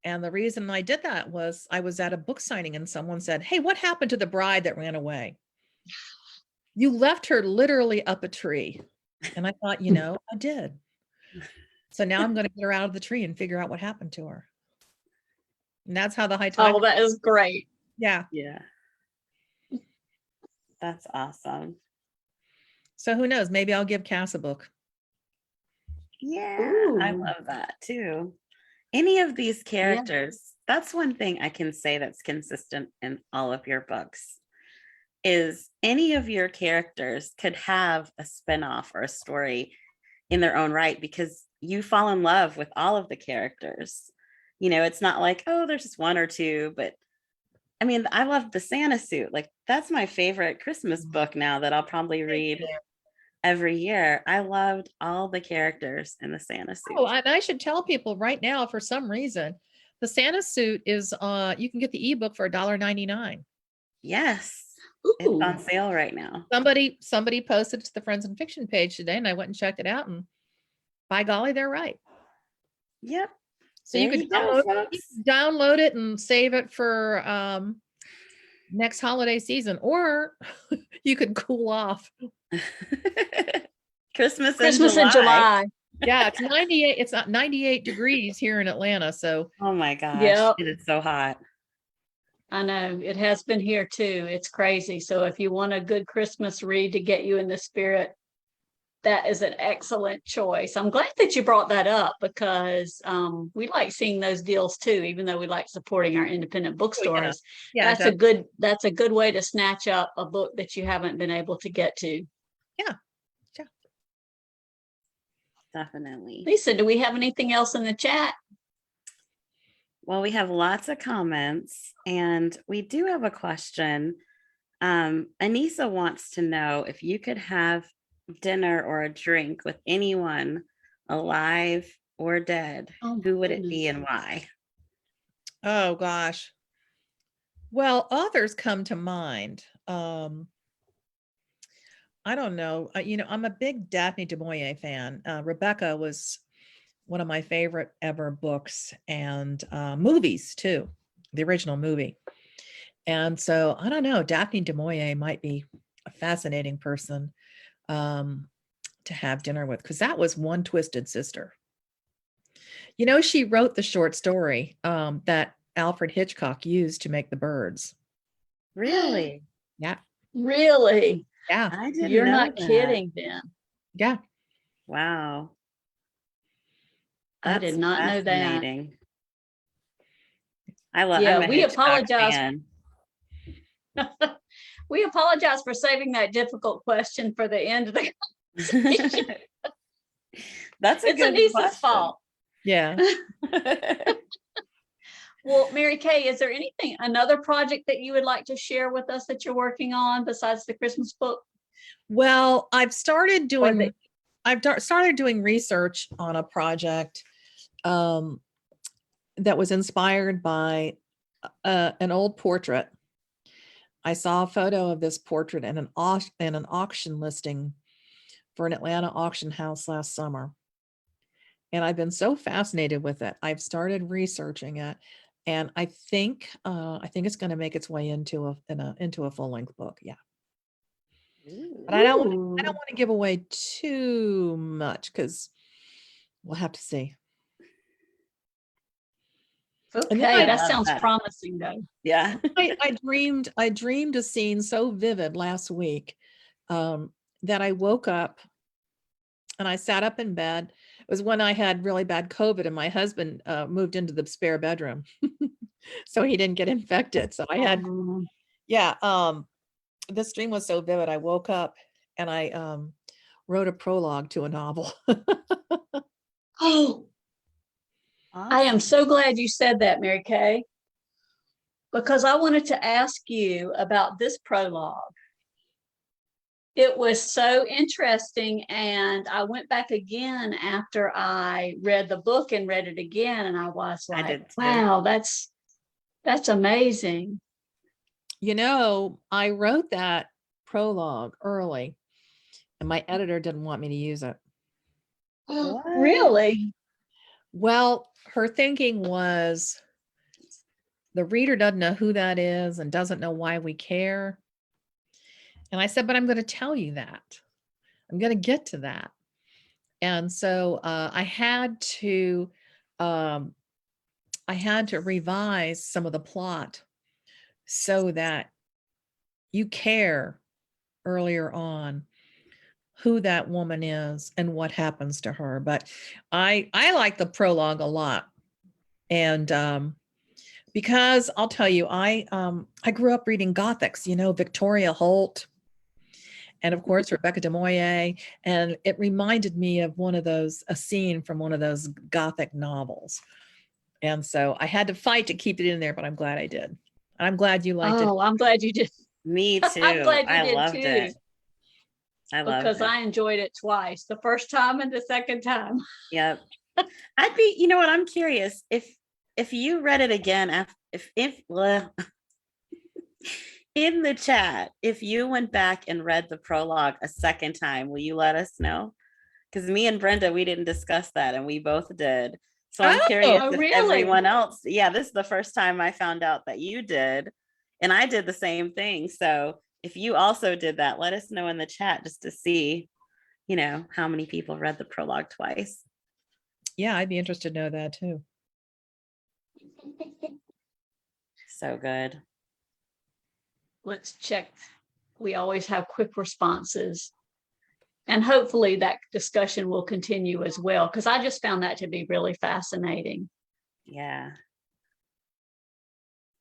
And the reason I did that was I was at a book signing and someone said, "Hey, what happened to the bride that ran away? You left her literally up a tree." And I thought, I did. So now I'm going to get her out of the tree and figure out what happened to her. And that's how the High Tide. Oh, that is great. Yeah. Yeah. That's awesome. So who knows? Maybe I'll give Cass a book. Yeah, I Ooh. love that too. Any of these characters, that's one thing I can say that's consistent in all of your books, is any of your characters could have a spinoff or a story in their own right because you fall in love with all of the characters. It's not like, oh, there's just one or two, but I mean, I love the Santa suit. Like, that's my favorite Christmas book now that I'll probably read every year. I loved all the characters in the Santa suit. Oh, and I should tell people right now, for some reason, the Santa suit is you can get the ebook for $1.99. Yes. Ooh. It's on sale right now. Somebody posted to the Friends and Fiction page today, and I went and checked it out, and by golly, they're right. Yep. So you could download it and save it for next holiday season, or you could cool off. Christmas in July. Yeah, it's 98. It's not 98 degrees here in Atlanta. So oh my gosh, Yep. it is so hot. I know it has been here too. It's crazy. So if you want a good Christmas read to get you in the spirit, That is an excellent choice. I'm glad that you brought that up because we like seeing those deals too, even though we like supporting our independent Oh, bookstores. yeah, That's a good way to snatch up a book that you haven't been able to get to. yeah. Definitely. Lisa, do we have anything else in the chat? Well, we have lots of comments and we do have a question. Anissa wants to know if you could have dinner or a drink with anyone alive or dead, Oh, my who would it goodness. be and why? Oh gosh. Well, authors come to mind. I don't know. I'm a big Daphne du Maurier fan. Rebecca was one of my favorite ever books, and movies too, the original movie. And so I don't know, Daphne du Maurier might be a fascinating person to have dinner with, because that was one twisted sister. She wrote the short story that Alfred Hitchcock used to make The Birds. Really? Yeah, Really? yeah, I didn't You're know not that. kidding then. yeah. Wow. I did That's not know that. fascinating. I'm a Yeah, we Hitchcock apologize. fan. We apologize for saving that difficult question for the end of the conversation. That's a It's good Anissa's question. fault. Yeah. Well, Mary Kay, is there another project that you would like to share with us that you're working on besides the Christmas book? Well, I've started Or doing started doing research on a project that was inspired by an old portrait. I saw a photo of this portrait in an auction listing for an Atlanta auction house last summer. And I've been so fascinated with it. I've started researching it, and I think it's going to make its way into a full-length book. Yeah. But I don't want to give away too much, because we'll have to see. Okay, that sounds promising though. Yeah. I dreamed a scene so vivid last week that I woke up and I sat up in bed. It was when I had really bad COVID and my husband moved into the spare bedroom. So he didn't get infected. So I had, this dream was so vivid. I woke up and I wrote a prologue to a novel. Oh, I am so glad you said that, Mary Kay, because I wanted to ask you about this prologue. It was so interesting, and I went back again after I read the book and read it again, and I was like, wow, that's amazing. I wrote that prologue early and my editor didn't want me to use it. Really? Well, her thinking was the reader doesn't know who that is and doesn't know why we care. And I said, but I'm going to tell you that. I'm going to get to that. And so I had to revise some of the plot so that you care earlier on who that woman is and what happens to her. But I like the prologue a lot. And because I'll tell you, I grew up reading Gothics, Victoria Holt, and of course Rebecca du Maurier, and it reminded me of a scene from one of those Gothic novels. And so I had to fight to keep it in there, but I'm glad I did. And I'm glad you liked it. Oh, I'm glad you did. Me too. I'm glad you I did loved too. it. I loved because it. I enjoyed it twice, the first time and the second time. Yep. I'd be, you know what, I'm curious if you read it again, if well, in the chat, if you went back and read the prologue a second time, will you let us know? Because me and Brenda, we didn't discuss that and we both did. So I'm curious if really? everyone else, this is the first time I found out that you did. And I did the same thing. So if you also did that, let us know in the chat just to see, how many people read the prologue twice. Yeah, I'd be interested to know that too. So good. Let's check. We always have quick responses. And hopefully that discussion will continue as well, because I just found that to be really fascinating. Yeah.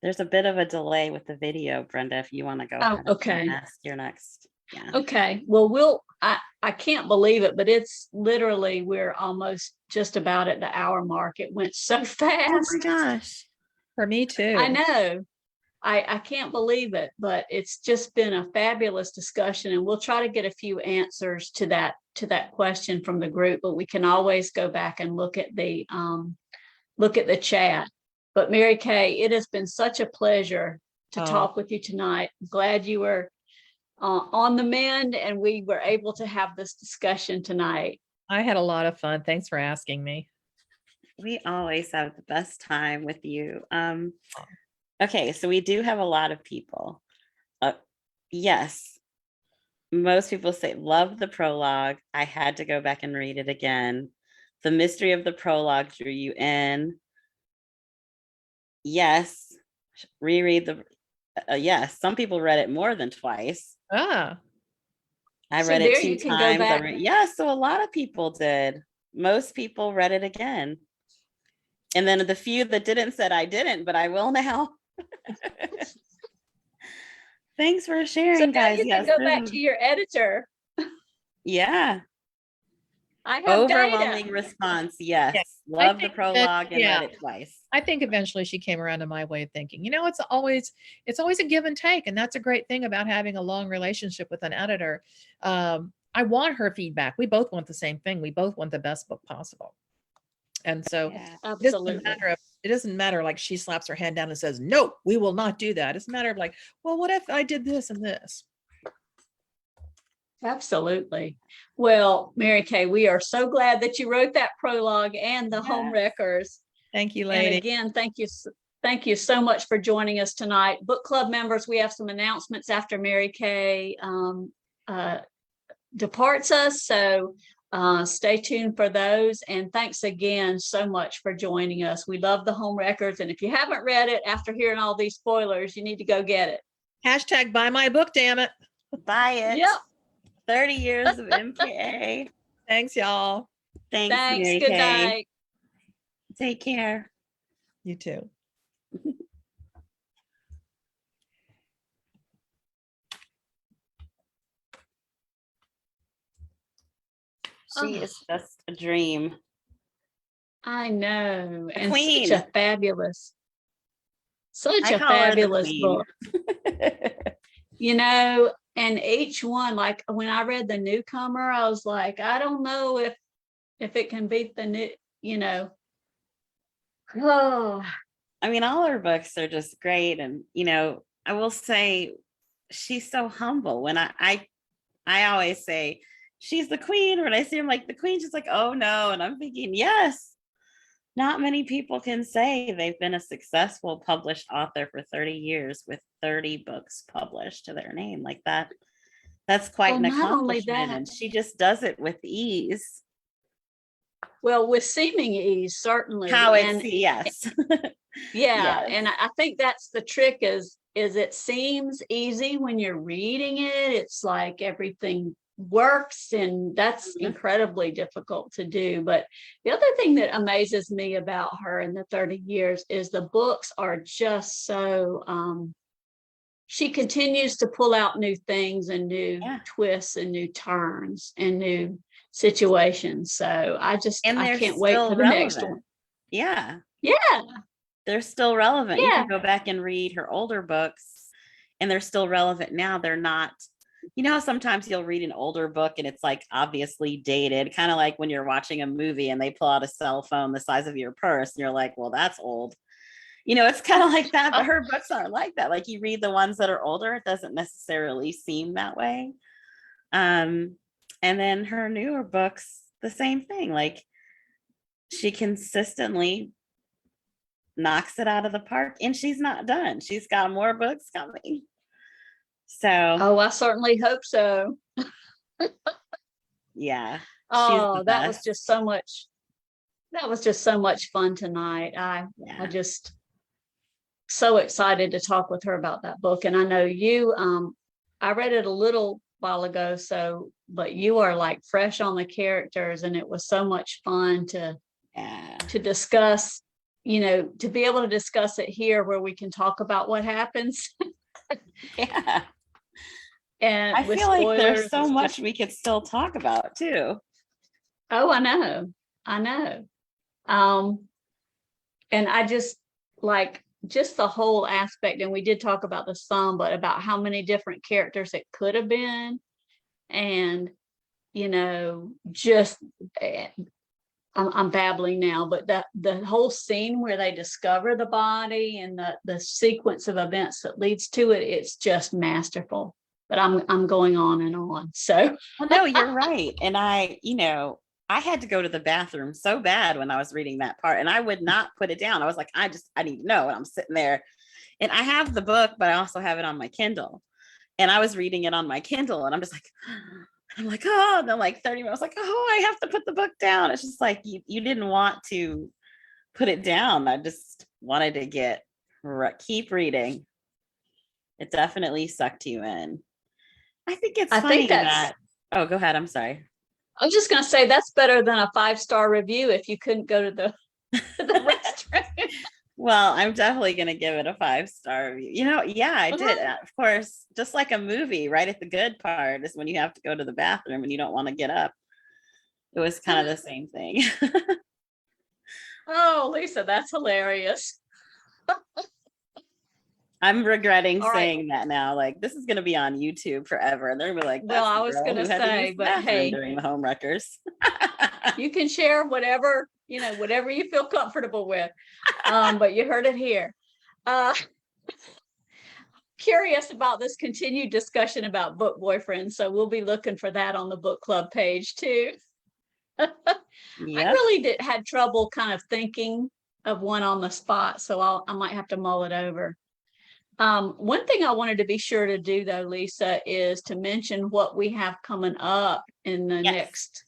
There's a bit of a delay with the video, Brenda, if you want to go Oh, ahead okay. and ask your next. Yeah. Okay, well, I can't believe it, but it's literally, we're almost just about at the hour mark. It went so Oh fast. my gosh. For me too. I know. I can't believe it, but it's just been a fabulous discussion, and we'll try to get a few answers to that question from the group, but we can always go back and look at the chat. But Mary Kay, it has been such a pleasure to talk with you tonight. I'm glad you were on the mend and we were able to have this discussion tonight. I had a lot of fun. Thanks for asking me. We always have the best time with you. Okay, so we do have a lot of people. Yes, most people say, love the prologue. I had to go back and read it again. The mystery of the prologue drew you in. Yes, reread the, yes, some people read it more than twice. Ah, I So read there it 2 you can go times. back. Yeah, so a lot of people did. Most people read it again. And then the few that didn't said, I didn't, but I will now. Thanks for So sharing, now guys. you can Yes, go back to your editor. yeah. I have Overwhelming data. response. Yes. Yeah. Love the think that- prologue and yeah. read it twice. I think eventually she came around to my way of thinking. It's always a give and take, and that's a great thing about having a long relationship with an editor. I want her feedback. We both want the same thing. We both want the best book possible. And so Yeah. Absolutely. it doesn't matter like she slaps her hand down and says, no, we will not do that. It's a matter of like, well, what if I did this and this? Absolutely. Well, Mary Kay, we are so glad that you wrote that prologue and the Yes. Homewreckers. Thank you, And lady. again, thank you so much for joining us tonight. Book club members, we have some announcements after Mary Kay departs us. So stay tuned for those. And thanks again so much for joining us. We love the Homewreckers. And if you haven't read it after hearing all these spoilers, you need to go get it. Hashtag buy my book, damn it. Buy it. Yep. 30 years of MKA. Thanks, y'all. Thanks, Thanks. Mary Good Kay. night. Take care. You too. She is just a dream. I know. A And queen. such a fabulous I call her the fabulous queen. book. And each one, like when I read The Newcomer, I was like, I don't know if it can beat the new, Oh, I mean, all her books are just great. And, I will say she's so humble. When I always say she's the queen. When I see her, I'm like, the queen, she's like, oh no. And I'm thinking, yes, not many people can say they've been a successful published author for 30 years with 30 books published to their name like that. That's quite Well, an not only accomplishment. that. And she just does it with ease. well, with seeming ease, certainly. How And it's, yes. yeah, Yes. and I think that's the trick is it seems easy when you're reading it. It's like everything works, and that's Mhm. incredibly difficult to do. But the other thing that amazes me about her in the 30 years is the books are just so she continues to pull out new things and new Yeah. twists and new turns and new situations. So I they're can't wait still for the next relevant. one. Yeah. Yeah. They're still relevant. You Yeah. can go back and read her older books and they're still relevant now. They're not, how sometimes you'll read an older book and it's like obviously dated, kind of like when you're watching a movie and they pull out a cell phone the size of your purse and you're like, well, that's old. It's kind of like that, but her books aren't like that. Like you read the ones that are older, it doesn't necessarily seem that way. And then her newer books, the same thing. Like she consistently knocks it out of the park, and she's not done. She's got more books coming. So, I certainly hope so. yeah. Oh, that was best. just so much. That was just so much fun tonight. I just so excited to talk with her about that book. And I know you, I read it a little while ago. So, but you are like fresh on the characters, and it was so much fun Yeah. to discuss, to be able to discuss it here where we can talk about what happens. Yeah. And I with feel like there's spoilers, so it's much just, we could still talk about too. oh, I know. And I just like just the whole aspect, and we did talk about the song, but about how many different characters it could have been. And, just I'm babbling now, but the whole scene where they discover the body and the sequence of events that leads to it, it's just masterful. But I'm going on and on. So Well, no, you're right. And I had to go to the bathroom so bad when I was reading that part, and I would not put it down. I was like, I need to know. And I'm sitting there, and I have the book, but I also have it on my Kindle. And I was reading it on my Kindle, and I'm just like, oh, and then like 30 minutes, I was like, oh, I have to put the book down. It's just like you didn't want to put it down. I just wanted to keep reading. It definitely sucked you in. I think it's I funny think that. Oh, go ahead. I'm sorry. I'm just going to say that's better than a 5-star review if you couldn't go to the restaurant. Well, I'm definitely going to give it a 5-star review. Yeah, I did. Of course, just like a movie, right at the good part is when you have to go to the bathroom and you don't want to get up. It was kind of the same thing. Oh, Lisa, that's hilarious. I'm regretting All right. saying that now. Like, this is going to be on YouTube forever. And they're going to be like, Well, that's I the was girl going who to had to say, use the but bathroom hey, during the Homewreckers. you can share whatever you feel comfortable with. But you heard it here. Curious about this continued discussion about book boyfriends. So we'll be looking for that on the book club page too. I Yep. really had trouble kind of thinking of one on the spot. So I might have to mull it over. One thing I wanted to be sure to do though, Lisa, is to mention what we have coming up in the next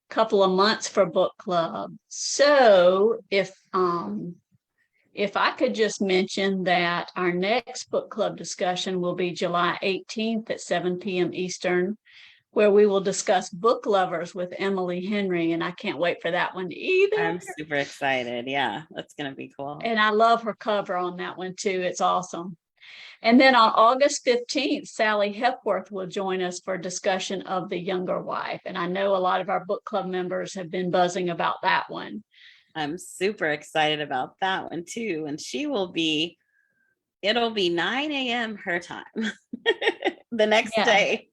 couple of months for book club. So if I could just mention that our next book club discussion will be July 18th at 7 p.m. Eastern, where we will discuss Book Lovers with Emily Henry. And I can't wait for that one either. I'm super excited. Yeah, that's going to be cool. And I love her cover on that one too. It's awesome. And then on August 15th, Sally Hepworth will join us for a discussion of The Younger Wife. And I know a lot of our book club members have been buzzing about that one. I'm super excited about that one too. And it'll be 9 a.m. her time the next day.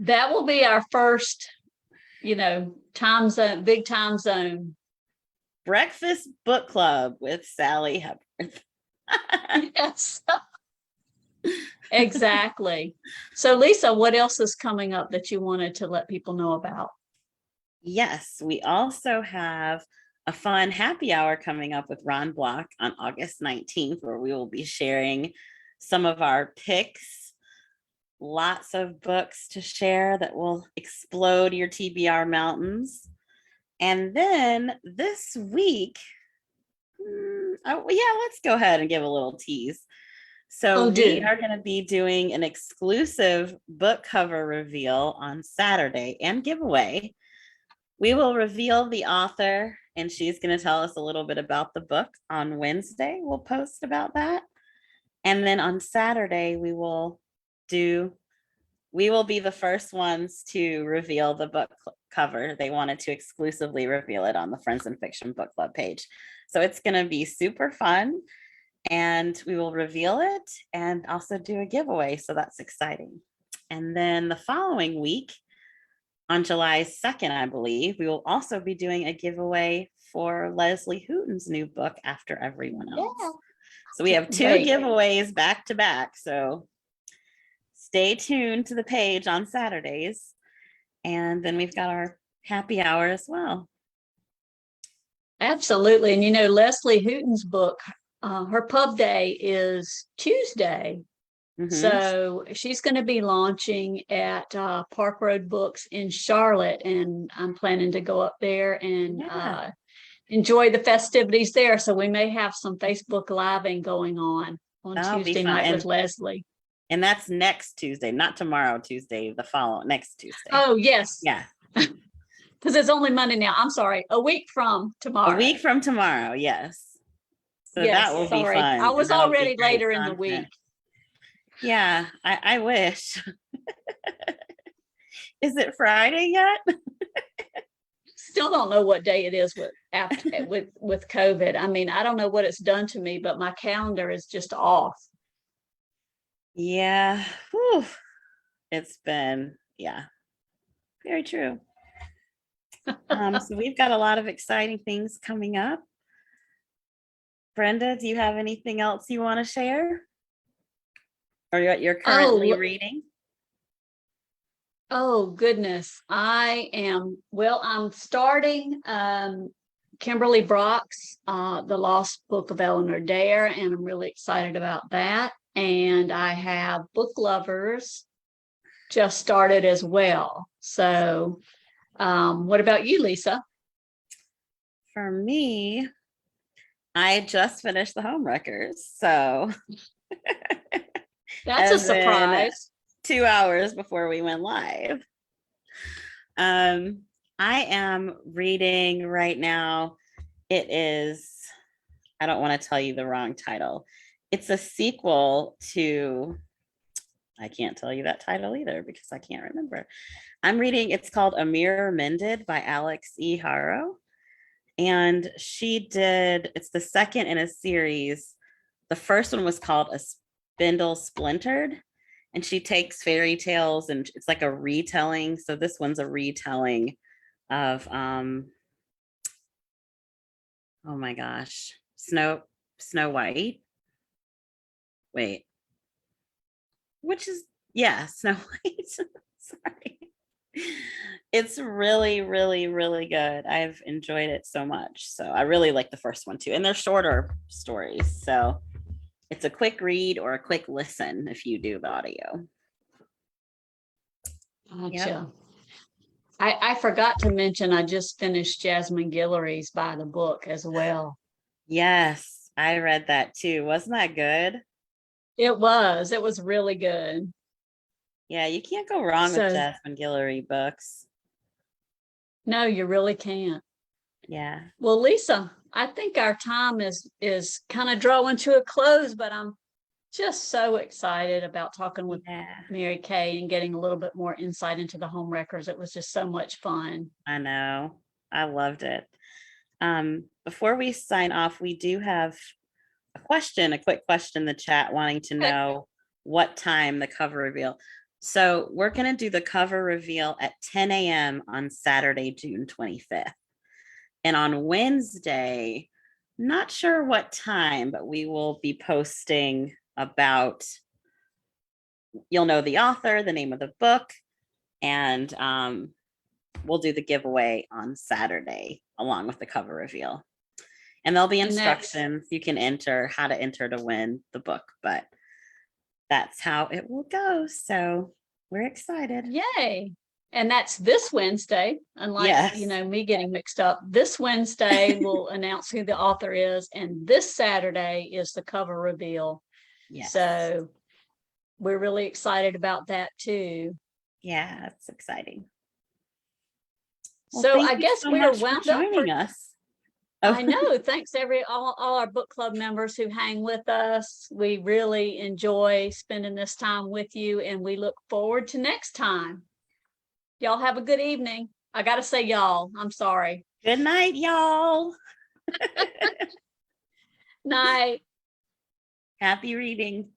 That will be our first, time zone, big time zone. Breakfast book club with Sally Hepworth. Yes. Exactly. So Lisa, what else is coming up that you wanted to let people know about? Yes, we also have a fun happy hour coming up with Ron Block on August 19th, where we will be sharing some of our picks. Lots of books to share that will explode your TBR mountains. And then this week, let's go ahead and give a little tease. So we are going to be doing an exclusive book cover reveal on Saturday and giveaway. We will reveal the author, and she's going to tell us a little bit about the book. On Wednesday, we'll post about that. And then on Saturday, we will be the first ones to reveal the book cover. They wanted to exclusively reveal it on the Friends in Fiction Book Club page. So it's going to be super fun, and we will reveal it and also do a giveaway. So that's exciting. And then the following week, on July 2nd, I believe, we will also be doing a giveaway for Leslie Houghton's new book, After Everyone Else. Yeah. So we have 2 giveaways back to back. So stay tuned to the page on Saturdays. And then we've got our happy hour as well. Absolutely. And Leslie Houghton's book, her pub day is Tuesday. Mm-hmm. So she's going to be launching at Park Road Books in Charlotte. And I'm planning to go up there and enjoy the festivities there. So we may have some Facebook Living going on Tuesday night with Leslie. And that's next Tuesday, not tomorrow, Tuesday, the following next Tuesday. Oh, yes, Yeah, because it's only Monday now. I'm sorry. A week from tomorrow. a week from tomorrow. Yes. So Yes, that will be sorry. fun. I was and that'll be already great later in the content. week. Yeah, I wish. Is it Friday yet? Still don't know what day it is with COVID. I mean, I don't know what it's done to me, but my calendar is just off. Yeah. Whew. It's been, yeah, very true. So we've got a lot of exciting things coming up. Brenda, do you have anything else you want to share? Or what you're currently reading? Oh goodness. I'm starting Kimberly Brock's The Lost Book of Eleanor Dare, and I'm really excited about that. And I have Book Lovers just started as well. So what about you, Lisa? For me, I just finished the Homewreckers. So That's a as in surprise. 2 hours before we went live. I am reading right now. It is, I don't want to tell you the wrong title. It's a sequel to, I can't tell you that title either because I can't remember. I'm reading, it's called A Mirror Mended by Alex E. Harrow. And it's the second in a series. The first one was called A Spindle Splintered. And she takes fairy tales and it's like a retelling. So this one's a retelling of oh my gosh, Snow White. Wait, which is, yeah, Snow White. Sorry. It's really, really, really good. I've enjoyed it so much. So I really like the first one too. And they're shorter stories. So it's a quick read or a quick listen if you do the audio. Gotcha. Yep. I forgot to mention I just finished Jasmine Guillory's By the Book as well. Yes, I read that too. Wasn't that good? It was really good. Yeah, you can't go wrong with Jasmine Guillory books. No, you really can't. Yeah. Well, Lisa, I think our time is kind of drawing to a close, but I'm just so excited about talking with Mary Kay and getting a little bit more insight into the Homewreckers. It was just so much fun. I know. I loved it. Before we sign off, we do have a quick question in the chat wanting to know what time the cover reveal. So we're going to do the cover reveal at 10 a.m. on Saturday, June 25th. And on Wednesday, not sure what time, but we will be posting about, you'll know the author, the name of the book, and we'll do the giveaway on Saturday along with the cover reveal. And there'll be instructions you can enter, how to enter to win the book, but that's how it will go. So we're excited. Yay. And that's this Wednesday, unlike, me getting mixed up. This Wednesday, we'll announce who the author is. And this Saturday is the cover reveal. Yes. So we're really excited about that too. Yeah, it's exciting. Well, so I guess we are wound up joining us. I know. Thanks all our book club members who hang with us. We really enjoy spending this time with you, and we look forward to next time. Y'all have a good evening. I got to say y'all. I'm sorry. Good night, y'all. Night. Happy reading.